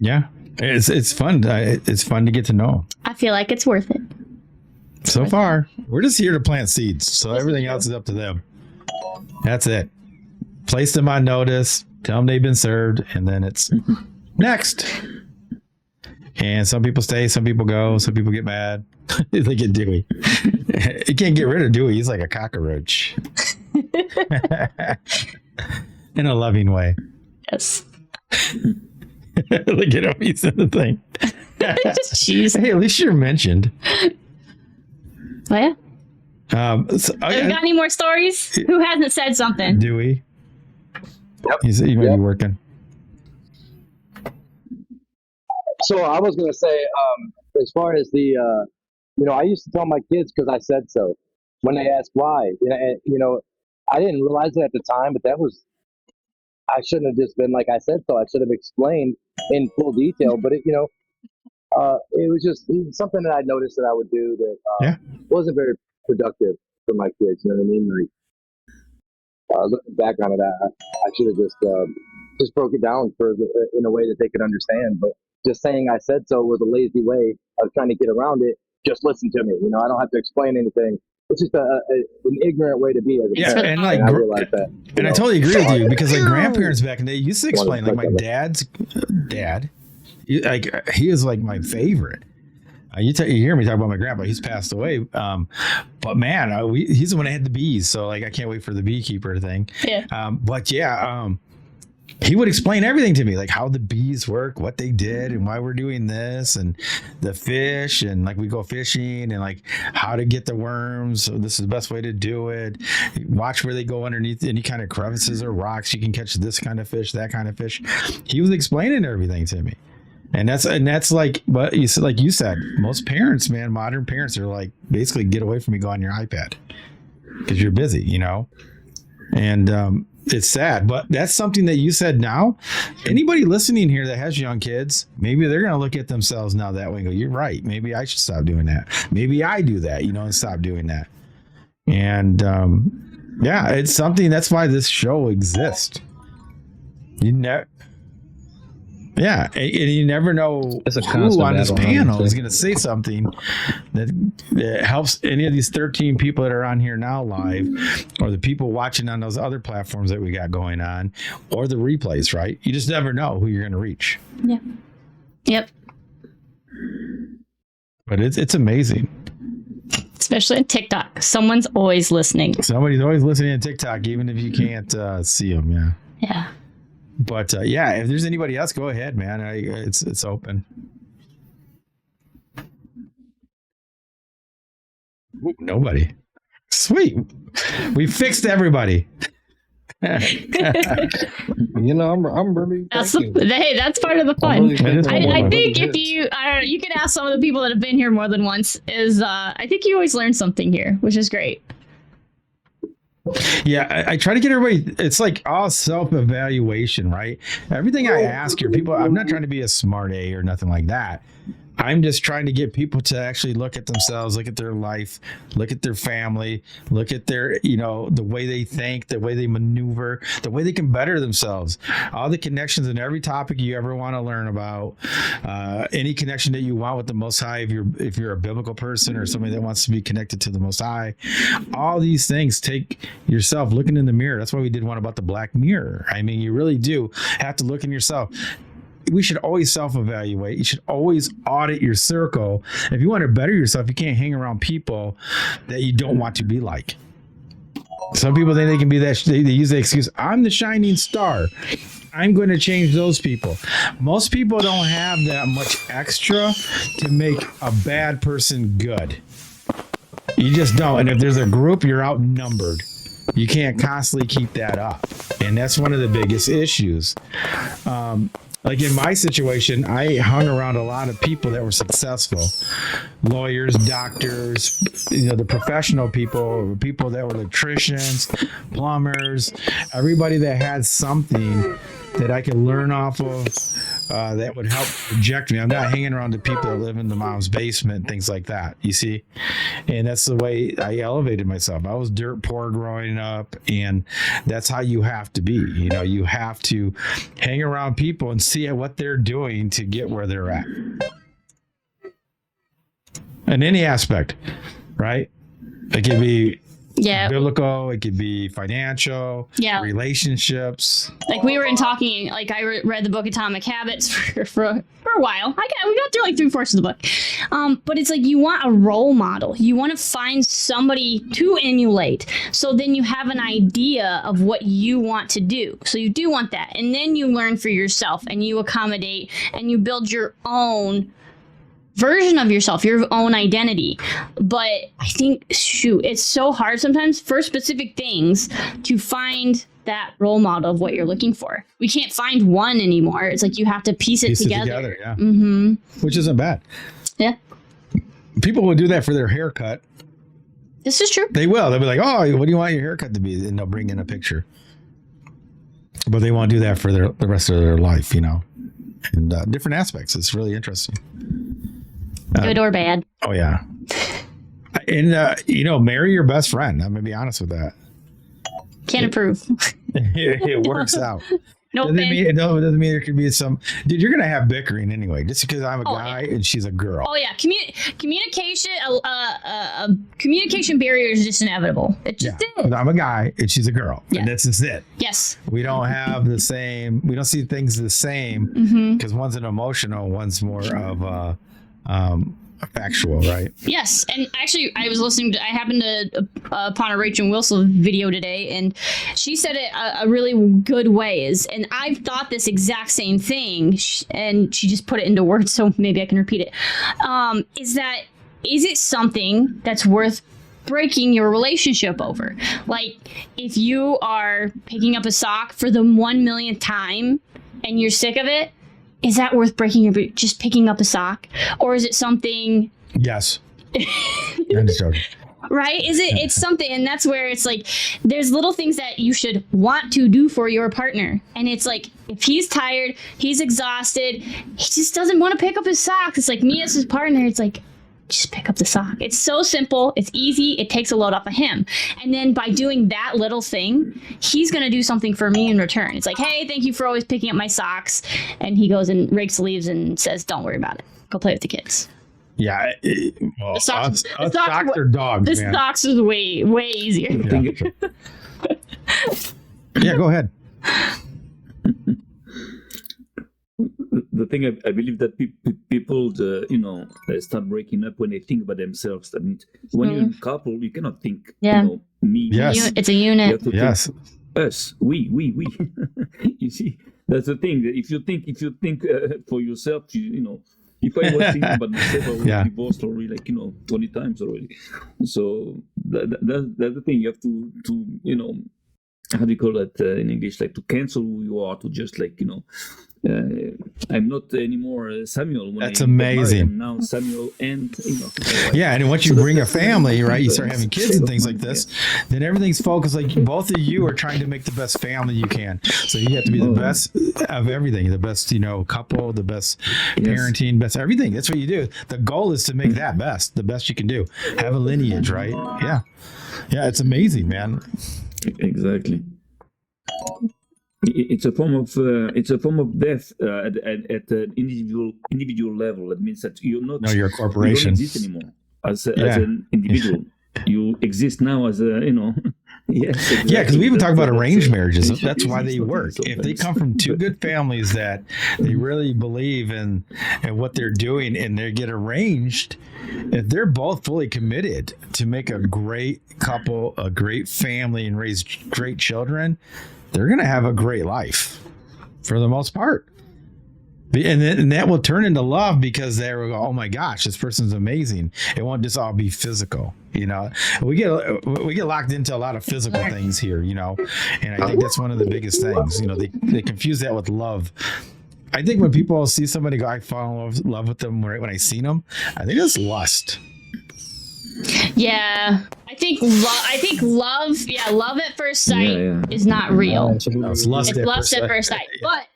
Yeah, it's fun. It's fun to get to know.
I feel like it's worth it.
So far, we're just here to plant seeds, so everything else is up to them. That's it. Place them on notice, tell them they've been served, and then it's next. And some people stay, some people go, some people get mad. They get Dewey. You can't get rid of Dewey. He's like a cockroach. In a loving way.
Yes.
Look at him. He's in the thing.
Jeez.
Hey, at least you're mentioned.
Oh, yeah.
So
Have you got any more stories? Who hasn't said something?
Dewey.
Yep.
He might be working.
So I was going to say, as far as the, I used to tell my kids because I said so when they ask why. I didn't realize it at the time, but I shouldn't have just been like I said so. I should have explained in full detail. But it was something that I noticed that I would do that wasn't very productive for my kids. You know what I mean? Like looking back on it, I should have just broke it down in a way that they could understand. But just saying I said so was a lazy way of trying to get around it. Just listen to me. I don't have to explain anything. It's just an ignorant way to be as a parent.
And
I realize that.
And I totally agree with you, because like grandparents back in the day used to explain, like my dad's dad, he is like my favorite. You hear me talk about my grandpa. He's passed away, but man, he's the one that had the bees. So like, I can't wait for the beekeeper thing. Yeah. He would explain everything to me, like how the bees work, what they did, and why we're doing this, and the fish, and like we go fishing, and like how to get the worms. So this is the best way to do it. Watch where they go underneath any kind of crevices or rocks. You can catch this kind of fish, that kind of fish. He was explaining everything to me. And that's like what you said, most parents, man, modern parents are like, basically get away from me, go on your iPad because you're busy, and it's sad, but that's something that you said now. Anybody listening here that has young kids, maybe they're going to look at themselves now that way and go, you're right. Maybe I should stop doing that. Maybe I do that, and stop doing that. And it's something, that's why this show exists. Yeah, and you never know
It's a
who
constant
on this
battle,
panel
honestly.
is going to say something that helps any of these 13 people that are on here now live, or the people watching on those other platforms that we got going on, or the replays, right? You just never know who you're going to reach.
Yeah. Yep.
But it's amazing.
Especially on TikTok. Someone's always listening.
Somebody's always listening to TikTok, even if you can't see them. Yeah.
Yeah.
But yeah, if there's anybody else, go ahead, man. It's open. Ooh, nobody. Sweet. We fixed everybody.
You know, I'm really
That's
thinking.
hey, that's part of the
I'm
fun.
really thinking
I
about
think
it.
if you you can ask some of the people that have been here more than once, is I think you always learn something here, which is great.
Yeah, I try to get everybody. It's like all self-evaluation, right? Everything I ask here, people, I'm not trying to be a smart A or nothing like that. I'm just trying to get people to actually look at themselves, look at their life, look at their family, look at their, the way they think, the way they maneuver, the way they can better themselves. All the connections in every topic you ever want to learn about, any connection that you want with the Most High, if you're a biblical person or somebody that wants to be connected to the Most High, all these things take yourself looking in the mirror. That's why we did one about the black mirror. I mean, you really do have to look in yourself. We should always self-evaluate. You should always audit your circle. If you want to better yourself, you can't hang around people that you don't want to be like. Some people think they can be that. They use the excuse, I'm the shining star. I'm going to change those people. Most people don't have that much extra to make a bad person good. You just don't. And if there's a group, you're outnumbered. You can't constantly keep that up. And that's one of the biggest issues. Like in my situation, I hung around a lot of people that were successful. Lawyers, doctors, the professional people that were electricians, plumbers, everybody that had something that I could learn off of that would help project me. I'm not hanging around the people that live in the mom's basement, things like that, you see? And that's the way I elevated myself. I was dirt poor growing up, and that's how you have to be. You have to hang around people and see what they're doing to get where they're at. In any aspect, right? It could be biblical, it could be financial, relationships.
Like we were talking, like I read the book Atomic Habits for a while. We got through like 3/4 of the book. But it's like you want a role model. You want to find somebody to emulate. So then you have an idea of what you want to do. So you do want that. And then you learn for yourself and you accommodate and you build your own version of yourself, your own identity. But I think, it's so hard sometimes for specific things to find that role model of what you're looking for. We can't find one anymore. It's like you have to piece it together.
Yeah.
Mm-hmm.
Which isn't bad.
Yeah.
People will do that for their haircut.
This is true.
They will. They'll be like, oh, what do you want your haircut to be? And they'll bring in a picture. But they won't do that for the rest of their life, and different aspects. It's really interesting.
Good or bad.
Oh, yeah. And, marry your best friend. I'm going to be honest with that.
Can't approve.
It works out.
No,
doesn't mean there could be some. Dude, you're going to have bickering anyway, just because I'm a guy and she's a girl.
Oh, yeah. Communication, communication barrier is just inevitable. It just is.
I'm a guy and she's a girl.
Yeah.
And that's just it.
Yes.
We don't have the same. We don't see things the same because one's an emotional, one's more of factual, right?
Yes, and actually, I happened to upon a Rachel Wilson video today, and she said it a really good way and I've thought this exact same thing, and she just put it into words, so maybe I can repeat it. Is it something that's worth breaking your relationship over? Like, if you are picking up a sock for the 1 millionth time and you're sick of it, is that worth just picking up a sock? Or is it something?
Yes. I'm just joking.
Right? It's something, and that's where it's like, there's little things that you should want to do for your partner. And it's like, if he's tired, he's exhausted, he just doesn't want to pick up his socks. It's like me as his partner. It's like, just pick up the sock. It's so simple. It's easy. It takes a load off of him. And then by doing that little thing, he's going to do something for me in return. It's like, hey, thank you for always picking up my socks. And he goes and rakes the leaves and says, don't worry about it. Go play with the kids.
Yeah. Well,
The socks
are dogs,
This
man.
socks is way, way easier.
Yeah. Yeah, go ahead.
The thing I believe that people, start breaking up when they think about themselves. I mean, when you're in a couple, you cannot think, me.
Yes.
It's a
You
unit.
have to
Yes.
think us, we. You see, that's the thing. If you think for yourself, if I was thinking about myself, I would have divorced already, 20 times already. So that's the thing. You have to how do you call that in English? Like to cancel who you are, to just I'm not anymore Samuel. When
That's
I got married.
amazing.
I'm now Samuel, and
Yeah, and once you bring a family, right, you start having kids and things like this, then everything's focused. Like both of you are trying to make the best family you can. So you have to be the best of everything, the best, couple, the best parenting, best everything. That's what you do. The goal is to make that the best you can do. Have a lineage, right? Yeah, yeah, it's amazing, man.
Exactly. It's a form of death at an individual level. That means that you're not.
No, you're a corporation.
You don't exist anymore as an individual. You exist now as a Yes. Exactly.
Yeah, because we even talk about arranged marriages. That's why they work. If they come from two good families that they really believe in what they're doing and they get arranged, if they're both fully committed to make a great couple, a great family, and raise great children, they're going to have a great life for the most part. And that will turn into love because they will go, oh my gosh, this person's amazing. It won't just all be physical, We get locked into a lot of physical things here, and I think that's one of the biggest things. They confuse that with love. I think when people see somebody go, I fall in love with them right when I seen them, I think it's lust.
Yeah, I think love. Yeah, love at first sight is not real.
It's lust
at first sight, but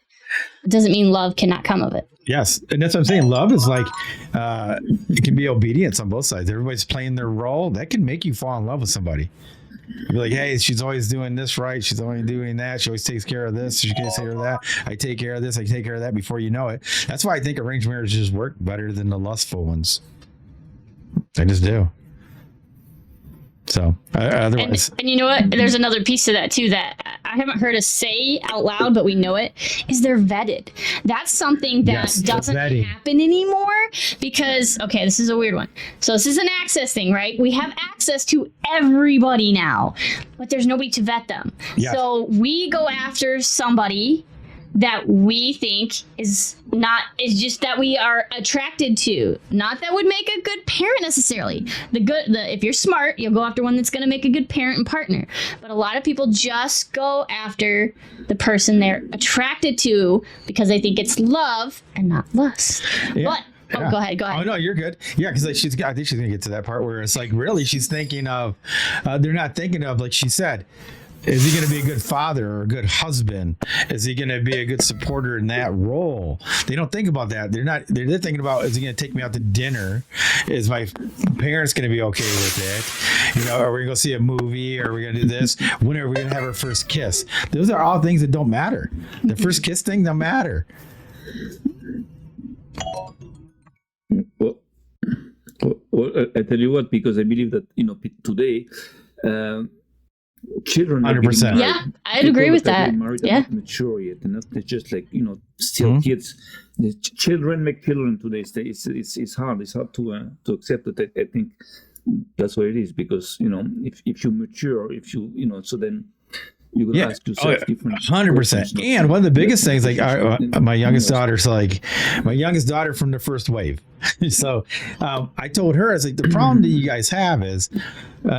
it doesn't mean love cannot come of it.
Yes, and that's what I'm saying. Love is like it can be obedience on both sides. Everybody's playing their role. That can make you fall in love with somebody. You'd be like, hey, she's always doing this right. She's always doing that. She always takes care of this. She takes care of that. I take care of this. I take care of that. Before you know it. That's why I think arranged marriages work better than the lustful ones. I just do. So otherwise,
and you know what? There's another piece to that too that I haven't heard us say out loud, but we know it is they're vetted. That's something that doesn't happen anymore because this is a weird one. So this is an access thing, right? We have access to everybody now, but there's nobody to vet them. Yes. So we go after somebody that we think is just that we are attracted to, not that would make a good parent necessarily. If you're smart, you'll go after one that's going to make a good parent and partner. But a lot of people just go after the person they're attracted to because they think it's love and not lust. Yeah. But go ahead.
Oh no, you're good. Yeah, because I think she's gonna get to that part where it's like really she's thinking of. They're not thinking of, like she said. Is he going to be a good father or a good husband? Is he going to be a good supporter in that role? They don't think about that. They're thinking about, is he going to take me out to dinner? Is my parents going to be okay with it? Are we going to go see a movie? Are we going to do this? When are we going to have our first kiss? Those are all things that don't matter. The first kiss thing don't matter.
Well, I tell you what, because I believe that, today, children
100%.
Yeah, I'd agree with that.
Yeah, not mature yet, and not just still kids. The children make children today. It's hard. It's hard to accept that. I think that's what it is because if you mature, so then you're gonna ask yourself different.
100%. And one of the biggest things, like my youngest daughter's my youngest daughter from the first wave. So I told her, I was like, the problem that you guys have is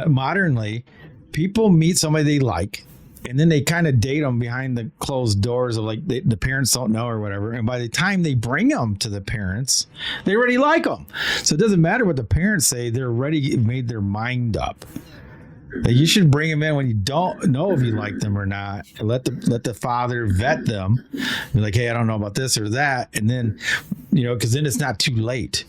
modernly. People meet somebody they like, and then they kind of date them behind the closed doors of the parents don't know or whatever. And by the time they bring them to the parents, they already like them. So it doesn't matter what the parents say; they're already made their mind up. That you should bring them in when you don't know if you like them or not, and let the father vet them. Be like, hey, I don't know about this or that, and then because then it's not too late.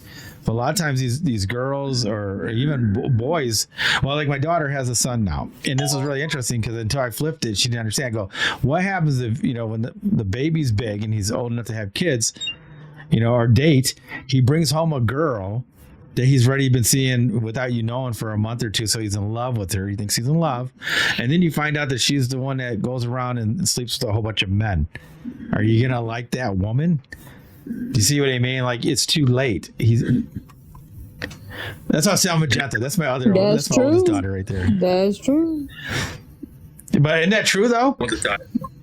But a lot of times these girls or even boys, well, like my daughter has a son now, and this is really interesting because until I flipped it, she didn't understand. I go, what happens if, when the baby's big and he's old enough to have kids, or date, he brings home a girl that he's already been seeing without you knowing for a month or two, so he's in love with her. He thinks he's in love, and then you find out that she's the one that goes around and sleeps with a whole bunch of men. Are you gonna like that woman? Do you see what I mean? Like, it's too late. That's how Selma Magenta. That's my other. That's my oldest daughter right there.
That's true.
But isn't that true though?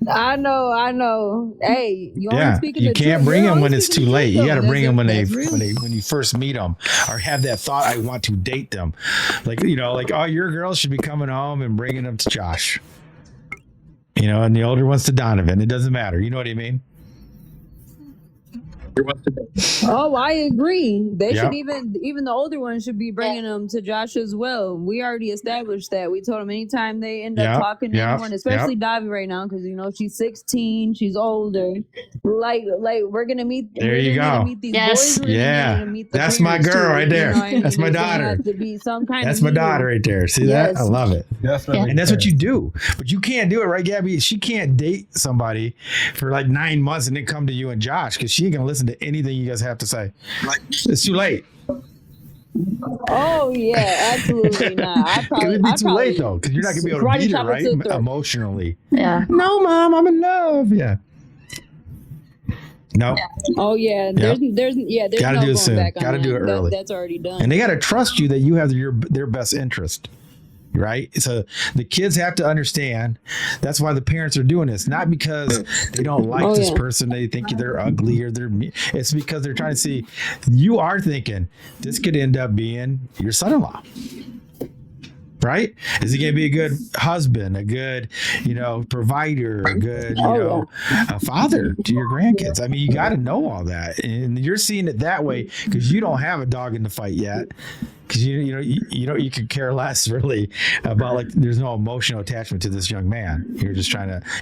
I know. Hey, you only speaking
you
the
can't
truth.
bring
You're
them when
only
it's too
speaking the
late.
truth,
You got to
though.
bring them when
That's
when you first meet them, or have that thought, I want to date them. Like, like all your girls should be coming home and bringing them to Josh. And the older ones to Donovan. It doesn't matter. You know what I mean?
Oh, I agree. They
Yep.
should even the older ones should be bringing them to Josh as well. We already established that. We told them anytime they end up
Yep,
talking to
yep,
anyone, especially
yep.
Davi right now, because she's 16, she's older. Like we're gonna meet.
There
we're
you
gonna
go.
Meet these
Yes.
boys. We're
Yeah.
gonna meet the
That's my
parents,
girl
too,
right there.
what I mean?
That's my
There's gonna
daughter.
have to be some kind
That's
of
my
meeting.
daughter right there. See that? I
Yes.
love it.
Definitely.
And that's what you do. But you can't do it, right, Gabby? She can't date somebody for like 9 months and then come to you and Josh, because she ain't going to listen to anything you guys have to say. It's too late.
Oh yeah, absolutely not.
It'd be too late, though, because you're not going to be able to
Karate
beat her,
chop her
right?
to the throat.
Emotionally.
Yeah.
No, Mom, I'm in love. Yeah. No.
Oh yeah, there's
Gotta
no
do it
going
soon.
back on
Gotta do
that.
it early.
That's already done.
And they got to trust you that you have their best interest, right? So the kids have to understand that's why the parents are doing this, not because they don't like this person, they think they're ugly or they're mean. It's because they're trying to see, you are thinking this could end up being your son-in-law. Right? Is he going to be a good husband, a good, provider, a good, a father to your grandkids? I mean, you got to know all that, and you're seeing it that way because you don't have a dog in the fight yet. Because you could care less really about, like, there's no emotional attachment to this young man. You're just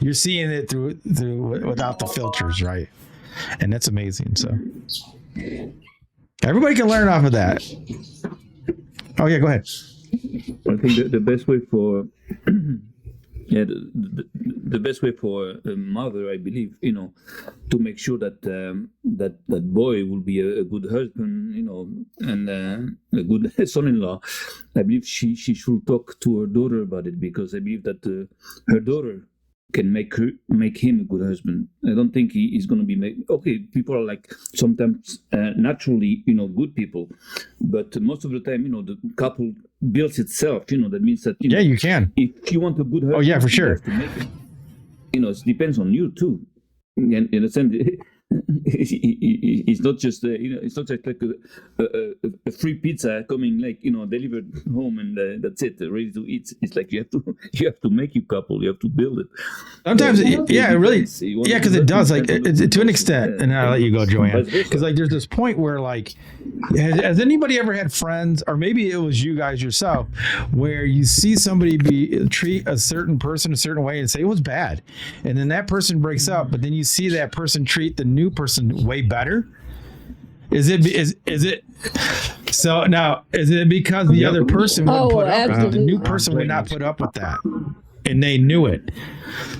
you're seeing it through without the filters, right? And that's amazing. So everybody can learn off of that. Oh yeah, go ahead.
I think the best way for the best way for a mother, I believe, to make sure that that boy will be a good husband, and a good son-in-law. I believe she should talk to her daughter about it, because I believe that her daughter can make him a good husband. I don't think he is going to be okay. People are like sometimes naturally, good people, but most of the time, the couple builds itself. That means that
you can.
If you want a good husband,
oh yeah, for sure.
You have to make it. It depends on you too. And in a sense, it's not just it's not just like a free pizza coming, like, delivered home and that's it, ready to eat. It's like you have to make your couple, you have to build it.
Sometimes it really, because it does, like, to an extent. And I'll let you go, Joanne, because like there's this point where, like, has anybody ever had friends, or maybe it was you guys yourself, where you see somebody treat a certain person a certain way and say it was bad, and then that person breaks up, but then you see that person treat the new person way better? Is it so now, is it because the other person wouldn't put up with it? The new person would not put up with that, and they knew it.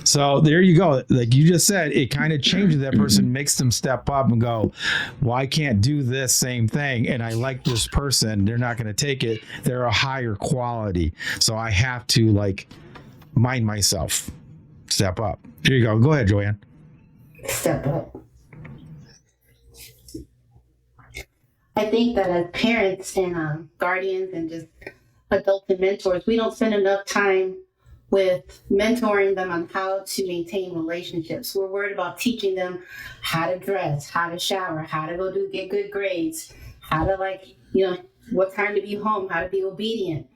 So there you go. Like you just said, it kind of changes that person, makes them step up and go, well, I can't do this same thing, and I like this person. They're not going to take it. They're a higher quality, so I have to, like, mind myself, step up. Here you go. Go ahead, Joanne.
Step up. I think that as parents and guardians and just adults and mentors, we don't spend enough time with mentoring them on how to maintain relationships. We're worried about teaching them how to dress, how to shower, how to get good grades, how to, like, what time to be home, how to be obedient.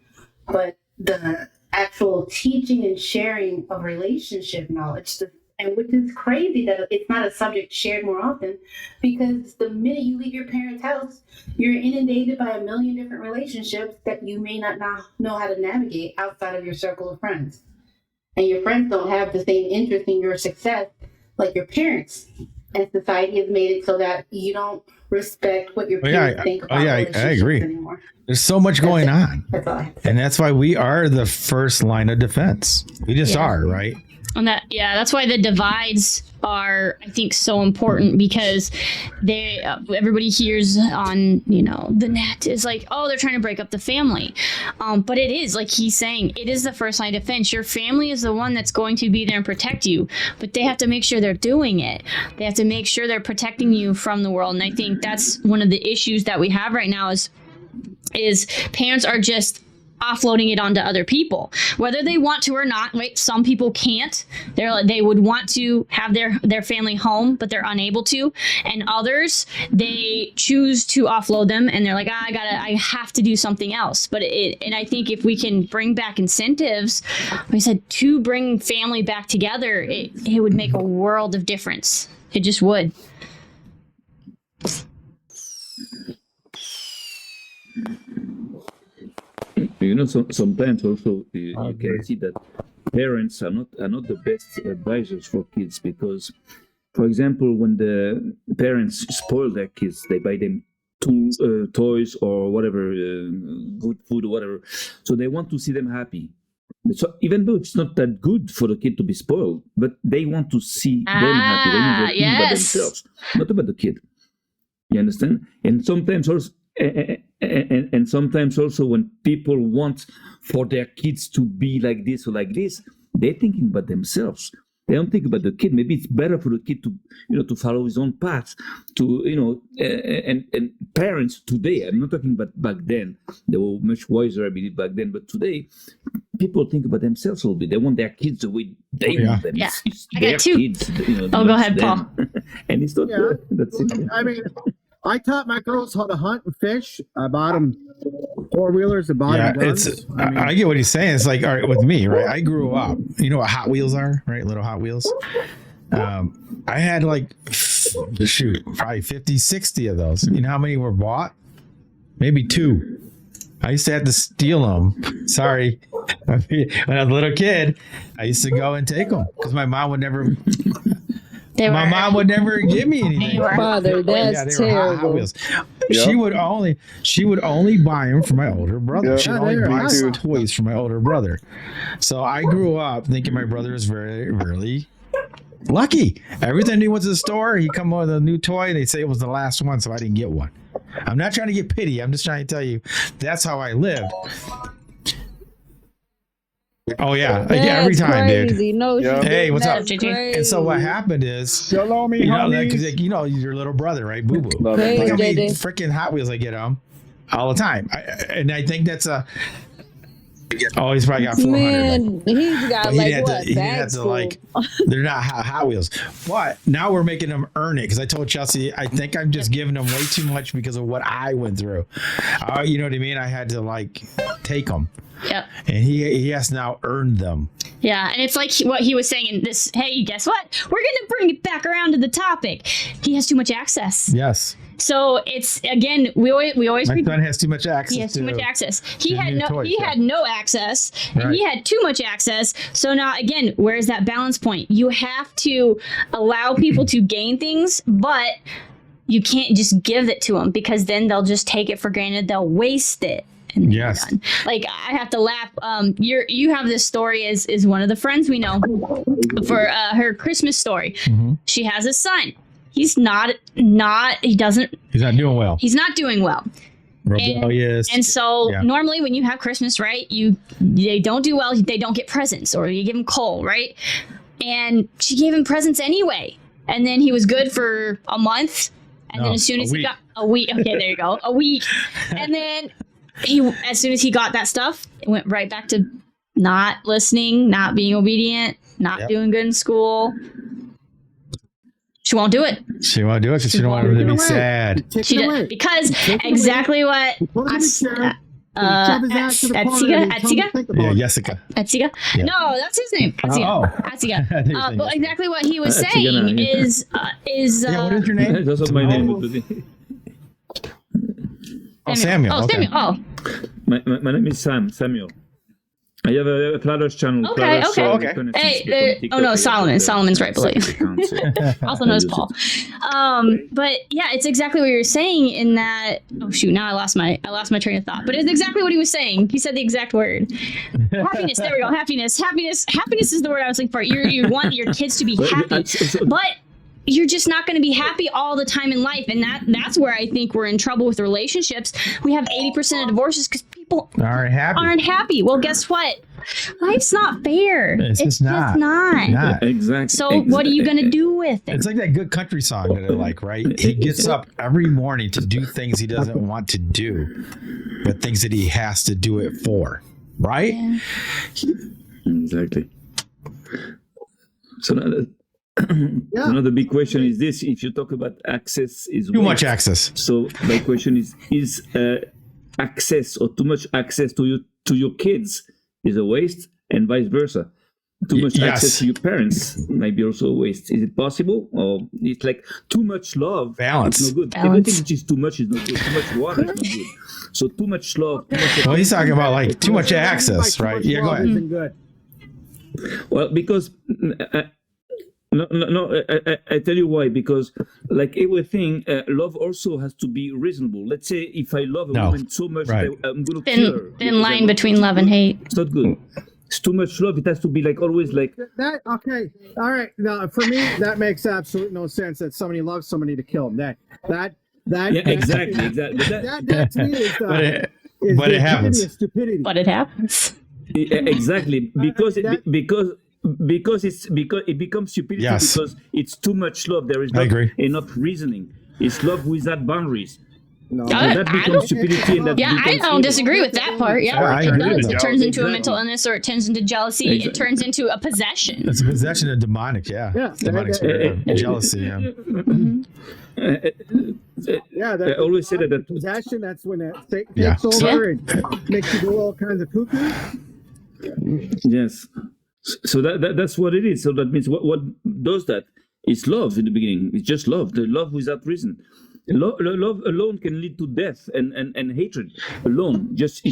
But the actual teaching and sharing of relationship knowledge, and which is crazy that it's not a subject shared more often, because the minute you leave your parents' house, you're inundated by a million different relationships that you may not know how to navigate outside of your circle of friends. And your friends don't have the same interest in your success like your parents and society has made it so that you don't respect what your parents think about
I
relationships
agree.
anymore.
There's so much going on.
That's all I have to say.
And that's why we are the first line of defense. We just are, right?
And that's why the divides are, I think, so important, because everybody hears on, the net is like, oh, they're trying to break up the family. But it is, like he's saying, it is the first line of defense. Your family is the one that's going to be there and protect you, but they have to make sure they're doing it. They have to make sure they're protecting you from the world. And I think that's one of the issues that we have right now is parents are just offloading it onto other people, whether they want to or not. Right? Some people can't. They would want to have their family home, but they're unable to. And others, they choose to offload them, and they're like, I have to do something else. And I think if we can bring back incentives, like I said, to bring family back together, it would make a world of difference. It just would.
Sometimes also you can see that parents are not the best advisors for kids, because, for example, when the parents spoil their kids, they buy them toys or whatever, good food or whatever, so they want to see them happy. So even though it's not that good for the kid to be spoiled, but they want to see them happy. They want to think about themselves, not about the kid. You understand? And sometimes also. And sometimes also when people want for their kids to be like this or like this, they're thinking about themselves. They don't think about the kid. Maybe it's better for the kid to follow his own path. And parents today, I'm not talking about back then. They were much wiser, I believe, back then. But today, people think about themselves a little bit. They want their kids the way they want them.
Yeah.
It's
I
their
got two.
kids.
Go ahead, Paul.
And it's not good. That's it.
I mean, I taught my girls how to hunt and fish. I bought them four-wheelers. I bought them guns.
I get what he's saying. It's like, all right, with me, right? I grew up. You know what Hot Wheels are, right? Little Hot Wheels. I had probably 50, 60 of those. You know how many were bought? Maybe 2. I used to have to steal them. Sorry. When I was a little kid, I used to go and take them because my mom would never... My mom would never give me anything.
Father, that's
they were
terrible.
Hot Wheels. Yep. She would only buy them for my older brother. She would only buy toys for my older brother. So I grew up thinking my brother was very, really lucky. Every time he went to the store, he'd come with a new toy, and they'd say it was the last one, so I didn't get one. I'm not trying to get pity. I'm just trying to tell you that's how I lived. Oh yeah, every time,
crazy.
dude.
No,
hey, what's up?
Crazy.
And so what happened is, your little brother, right? Boo boo. Look how many freaking Hot Wheels I get all the time, and I think that's a. Oh, he's probably got 400.
Man, he's got bags full.
They're not Hot Wheels. But now we're making them earn it, because I told Chelsey, I think I'm just giving them way too much because of what I went through. You know what I mean? I had to take them.
Yep.
And he has now earned them.
Yeah, and it's like what he was saying in this. Hey, guess what? We're gonna bring it back around to the topic. He has too much access.
Yes.
So it's again, we always.
My son has too much access.
He has too much access. He had no access, and he had too much access. So now again, where's that balance point? You have to allow people to gain things, but you can't just give it to them, because then they'll just take it for granted. They'll waste it. And yes. Done. Like, I have to laugh. You have this story is one of the friends we know for her Christmas story. Mm-hmm. She has a son. He's not doing well. He's not doing well.
Rebellious.
And so normally when you have Christmas, right, they don't do well. They don't get presents, or you give them coal, right? And she gave him presents anyway. And then he was good for a month. And then as soon as he got a week, okay, there you go, a week. And then as soon as he got that stuff, it went right back to not listening, not being obedient, not doing good in school. She won't do it.
She won't do it because she don't want him to be sad.
She does, because exactly what Etsiga?
Yeah, Jessica.
Etsiga? Yeah. No, that's his name. Etsiga. But exactly what he was saying is
what is your name?
That's my name.
Samuel.
Oh,
okay.
Samuel. Oh.
My name is Samuel. I have a Flowers channel.
Okay,
Flowers,
okay.
Reconnaissance
Hey,
Kit on TikTok.
oh no,
I
Solomon.
have
Solomon's right below you.
separate account, so
Also
I
knows
use
Paul.
it.
But yeah, it's exactly what you're saying in that. Oh shoot, now I lost my train of thought. But it's exactly what he was saying. He said the exact word. Happiness. There we go. Happiness. Happiness is the word I was looking for. You want your kids to be happy, but you're just not going to be happy all the time in life, and that's where I think we're in trouble with relationships. We have 80% of divorces because people aren't happy. Well, guess what? Life's not fair. It's just not.
Exactly.
So what are you going to do with it?
It's like that good country song that I like, right? He gets up every morning to do things he doesn't want to do, but things that he has to do it for, right?
Yeah.
Exactly. So another big question is this: if you talk about access, is
too much access.
So my question is access or too much access to your kids is a waste, and vice versa. Too much access to your parents might be also a waste. Is it possible, or it's like too much love?
Balance.
It's no good. Everything which is too much is not good. Too much water is not good. So too much love.
Well, he's talking about like too much access, right? Yeah, go ahead.
Isn't good.
Well, because I tell you why. Because like everything, love also has to be reasonable. Let's say if I love a woman so much that I'm going to kill her.
Thin line between love and hate.
It's not good. It's too much love. It has to be like always like
that. Okay, all right. Now, for me, that makes absolutely no sense. That somebody loves somebody to kill them. That. Yeah,
exactly.
That to me is
but it happens.
Stupidity.
But it happens.
Exactly because it becomes stupidity because it's too much love. There is not enough reasoning. It's love without boundaries.
No,
that becomes stupidity. And
I don't disagree with that part. Yeah, it does. It turns into a mental illness, or it turns into jealousy. Exactly. It turns into a possession.
It's a possession of demonic. Demonic spirit of jealousy. Yeah.
Mm-hmm.
I always say that
possession. That's when it takes over and makes you do all kinds of cuckoo.
Yes. So that's what it is. So that means what does that? It's love in the beginning. It's just love. The love without reason. Love alone can lead to death and hatred. Alone, just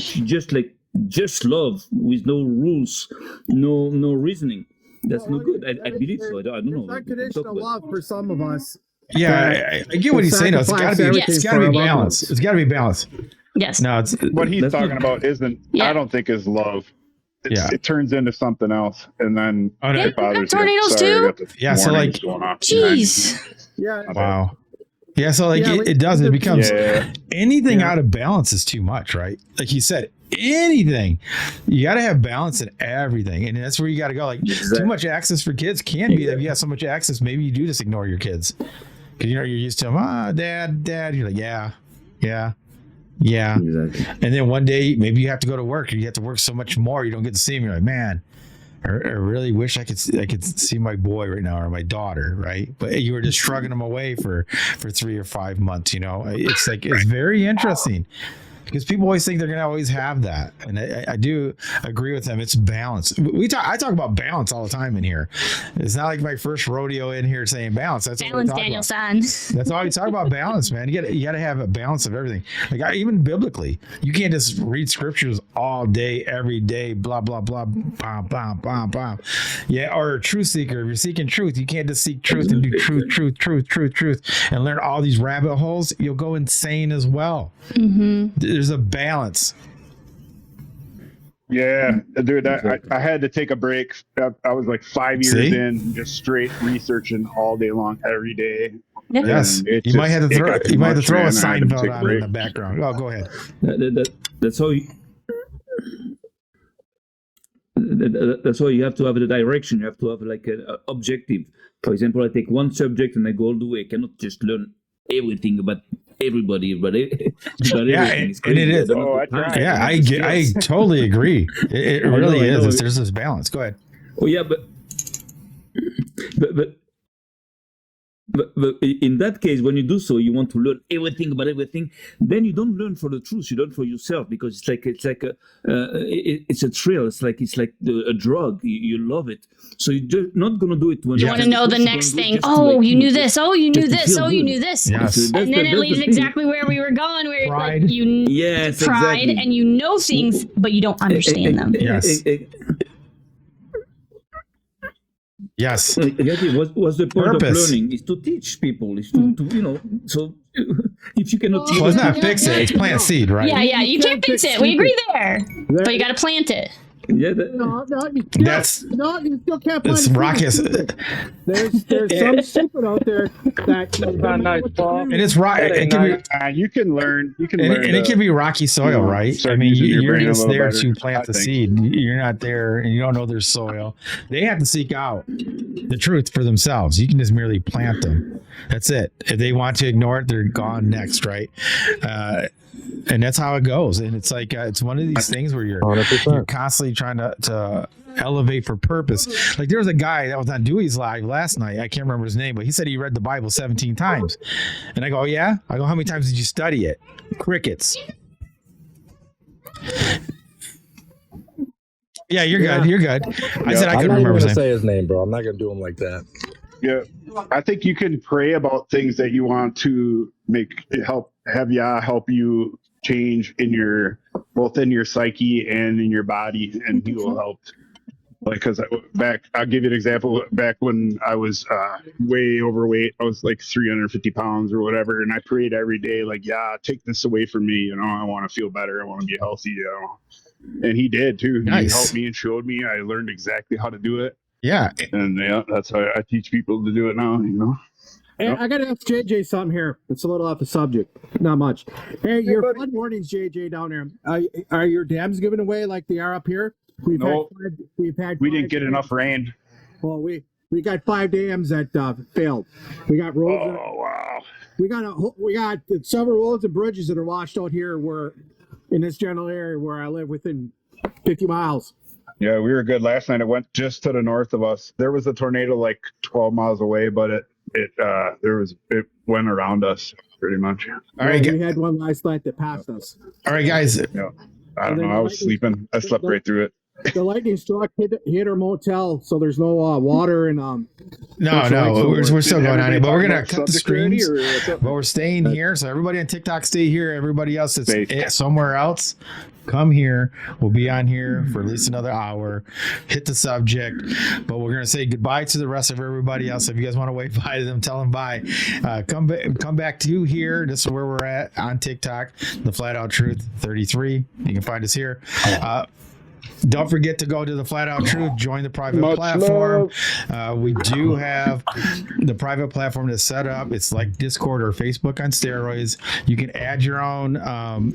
love with no rules, no reasoning. That's no good. I believe so. I don't know.
Unconditional love for some of us.
Yeah, I get what he's saying. It's got to be. It's got to be balanced. It's got to be balanced.
Yes.
No, it's
what he's talking about isn't. I don't think is love. It turns into something else, and then it bothers
tornadoes
you.
too.
Yeah. So like,
jeez.
Yeah.
Wow. Yeah, so like it does. It becomes anything out of balance is too much, right? Like you said, anything. You got to have balance in everything, and that's where you got to go. Like too much access for kids can be that you have so much access, maybe you do just ignore your kids because you're used to them. Dad. You're like, yeah. Exactly. And then one day maybe you have to go to work, or you have to work so much more you don't get to see them. You're like, man, I really wish I could see my boy right now or my daughter, right? But you were just shrugging them away for 3 or 5 months. It's like it's very interesting because people always think they're going to always have that, and I do agree with them. It's balance. I talk about balance all the time in here. It's not like my first rodeo in here saying balance. That's
balance, Daniel San.
That's all we talk about. Balance, man. You got to have a balance of everything. Like even biblically, you can't just read scriptures all day, every day, blah blah blah, bam bam bam bam. Yeah, or a truth seeker. If you're seeking truth, you can't just seek truth and do truth, and learn all these rabbit holes. You'll go insane as well.
Mm-hmm.
There's a balance.
Yeah, dude, I had to take a break. I was like 5 years in, just straight researching all day long, every day.
Yes, you might have to throw a Seinfeld on in the background. Oh, go ahead.
That's how you. That's why you have to have the direction. You have to have like an objective. For example, I take one subject and I go all the way. I cannot just learn everything about everybody, but everything.
And it is. I totally agree. It really is. There's this balance. Go ahead.
Oh yeah, but But in that case, when you do so, you want to learn everything about everything. Then you don't learn for the truth; you learn for yourself, because it's a thrill. It's like a drug. You love it, so you're not gonna do it when
you want to know the next thing. Oh, you knew this. Oh, you knew this. Oh, you knew this.
Yes.
And then it leads exactly where we were going. Where
Pride.
like you pride,
exactly.
and you know things, but you don't understand them.
Yes. Yes.
Exactly. What's the point
Purpose.
of learning? Is to teach people. Is to So if you cannot teach,
Well, it's not fix it. It's plant seed, right?
Yeah. You can't fix it. We agree there, but you got to plant it.
Yeah,
you still can't find
It's
a
rocket.
secret. There's some secret out there that
And it's rock. It can be.
You can learn. You can
And,
learn.
and it can be rocky soil, right? I
start
mean,
using your
you're
brain a
just
little
there
better,
to plant the
I think.
seed. You're not there, and you don't know there's soil. They have to seek out the truth for themselves. You can just merely plant them. That's it. If they want to ignore it, they're gone next, right? And that's how it goes. And it's like it's one of these things where you're constantly trying to elevate for purpose. Like there was a guy that was on Dewey's Live last night. I can't remember his name, but he said he read the Bible 17 times. And I go, oh, yeah? I go, how many times did you study it? Crickets. Yeah, you're good. You're good. I said I couldn't remember his name.
Say his name, bro. I'm not gonna do him like that.
Yeah, I think you can pray about things that you want to help you change both in your psyche and in your body, and he will help. Like, cause I'll give you an example. Back when I was way overweight, I was like 350 pounds or whatever, and I prayed every day, like, yeah, take this away from me. I want to feel better. I want to be healthy. And he did too.
Nice.
He helped me and showed me. I learned exactly how to do it.
Yeah.
And that's how I teach people to do it now,
Hey, I gotta ask JJ something here. It's a little off the subject, not much. Hey, your flood warnings, JJ, down there. Are your dams giving away like they are up here?
We didn't get enough rain.
Well, we got 5 dams that failed. We got roads.
Oh wow.
We got several roads and bridges that are washed out here. Where in this general area where I live, within 50 miles.
Yeah, we were good last night. It went just to the north of us. There was a tornado like 12 miles away, but it went around us pretty much.
All right, we had one last night that passed us.
All right, guys.
Yeah, I don't know. I was sleeping. I slept right through it.
The lightning struck hit our motel, so there's no water and
No, we're still going on it, but we're gonna cut the screens. But we're staying here, so everybody on TikTok stay here. Everybody else that's somewhere else, come here. We'll be on here for at least another hour. Hit the subject, but we're gonna say goodbye to the rest of everybody else. If you guys want to wave bye to them, tell them bye. Come back to here. This is where we're at on TikTok. The Flat Out Truth 33. You can find us here. Don't forget to go to the Flat Out Truth, join the private platform. We do have the private platform that's set up. It's like Discord or Facebook on steroids. You can add your own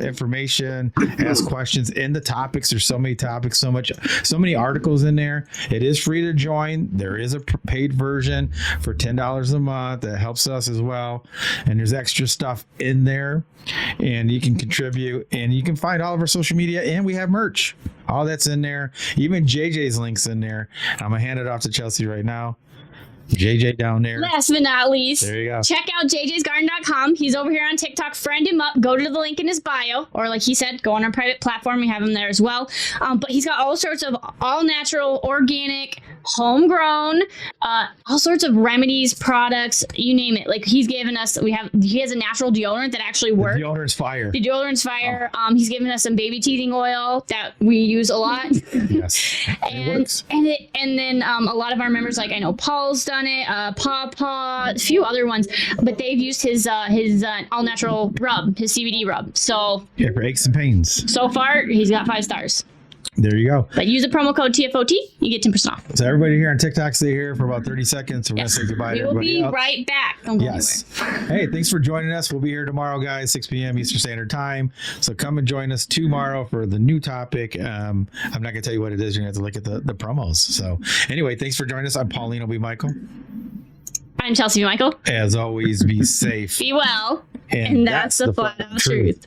information, ask questions in the topics. There's so many topics, so many articles in there. It is free to join. There is a paid version for $10 a month that helps us as well. And there's extra stuff in there, and you can contribute, and you can find all of our social media, and we have merch. All that's in there. Even JJ's links in there. I'm gonna hand it off to Chelsey right now. JJ down there.
Last but not least,
there you go.
Check out jjsgarden.com. He's over here on TikTok. Friend him up. Go to the link in his bio, or like he said, go on our private platform. We have him there as well. But he's got all sorts of all natural, organic, homegrown, all sorts of remedies, products, you name it. Like he's given us, he has a natural deodorant that actually works.
The deodorant's fire.
The deodorant's fire. He's given us some baby teething oil that we use a lot.
Yes, it works.
And then a lot of our members, like I know Paul's done it, Paw, a few other ones, but they've used his all natural rub, his CBD rub. So
yeah, for aches and pains.
So far, he's got 5 stars.
There you go.
But use the promo code TFOT, you get 10% off.
So everybody here on TikTok, stay here for about 30 seconds. We're going to say goodbye to everybody else.
We'll be right back. Don't go anywhere.
Hey, thanks for joining us. We'll be here tomorrow, guys, 6 p.m. Eastern Standard Time. So come and join us tomorrow for the new topic. I'm not going to tell you what it is. You're going to have to look at the promos. So anyway, thanks for joining us. I'm Paulino B Michael.
I'm Chelsey B Michael.
As always, be safe.
Be well. And that's the flat out truth.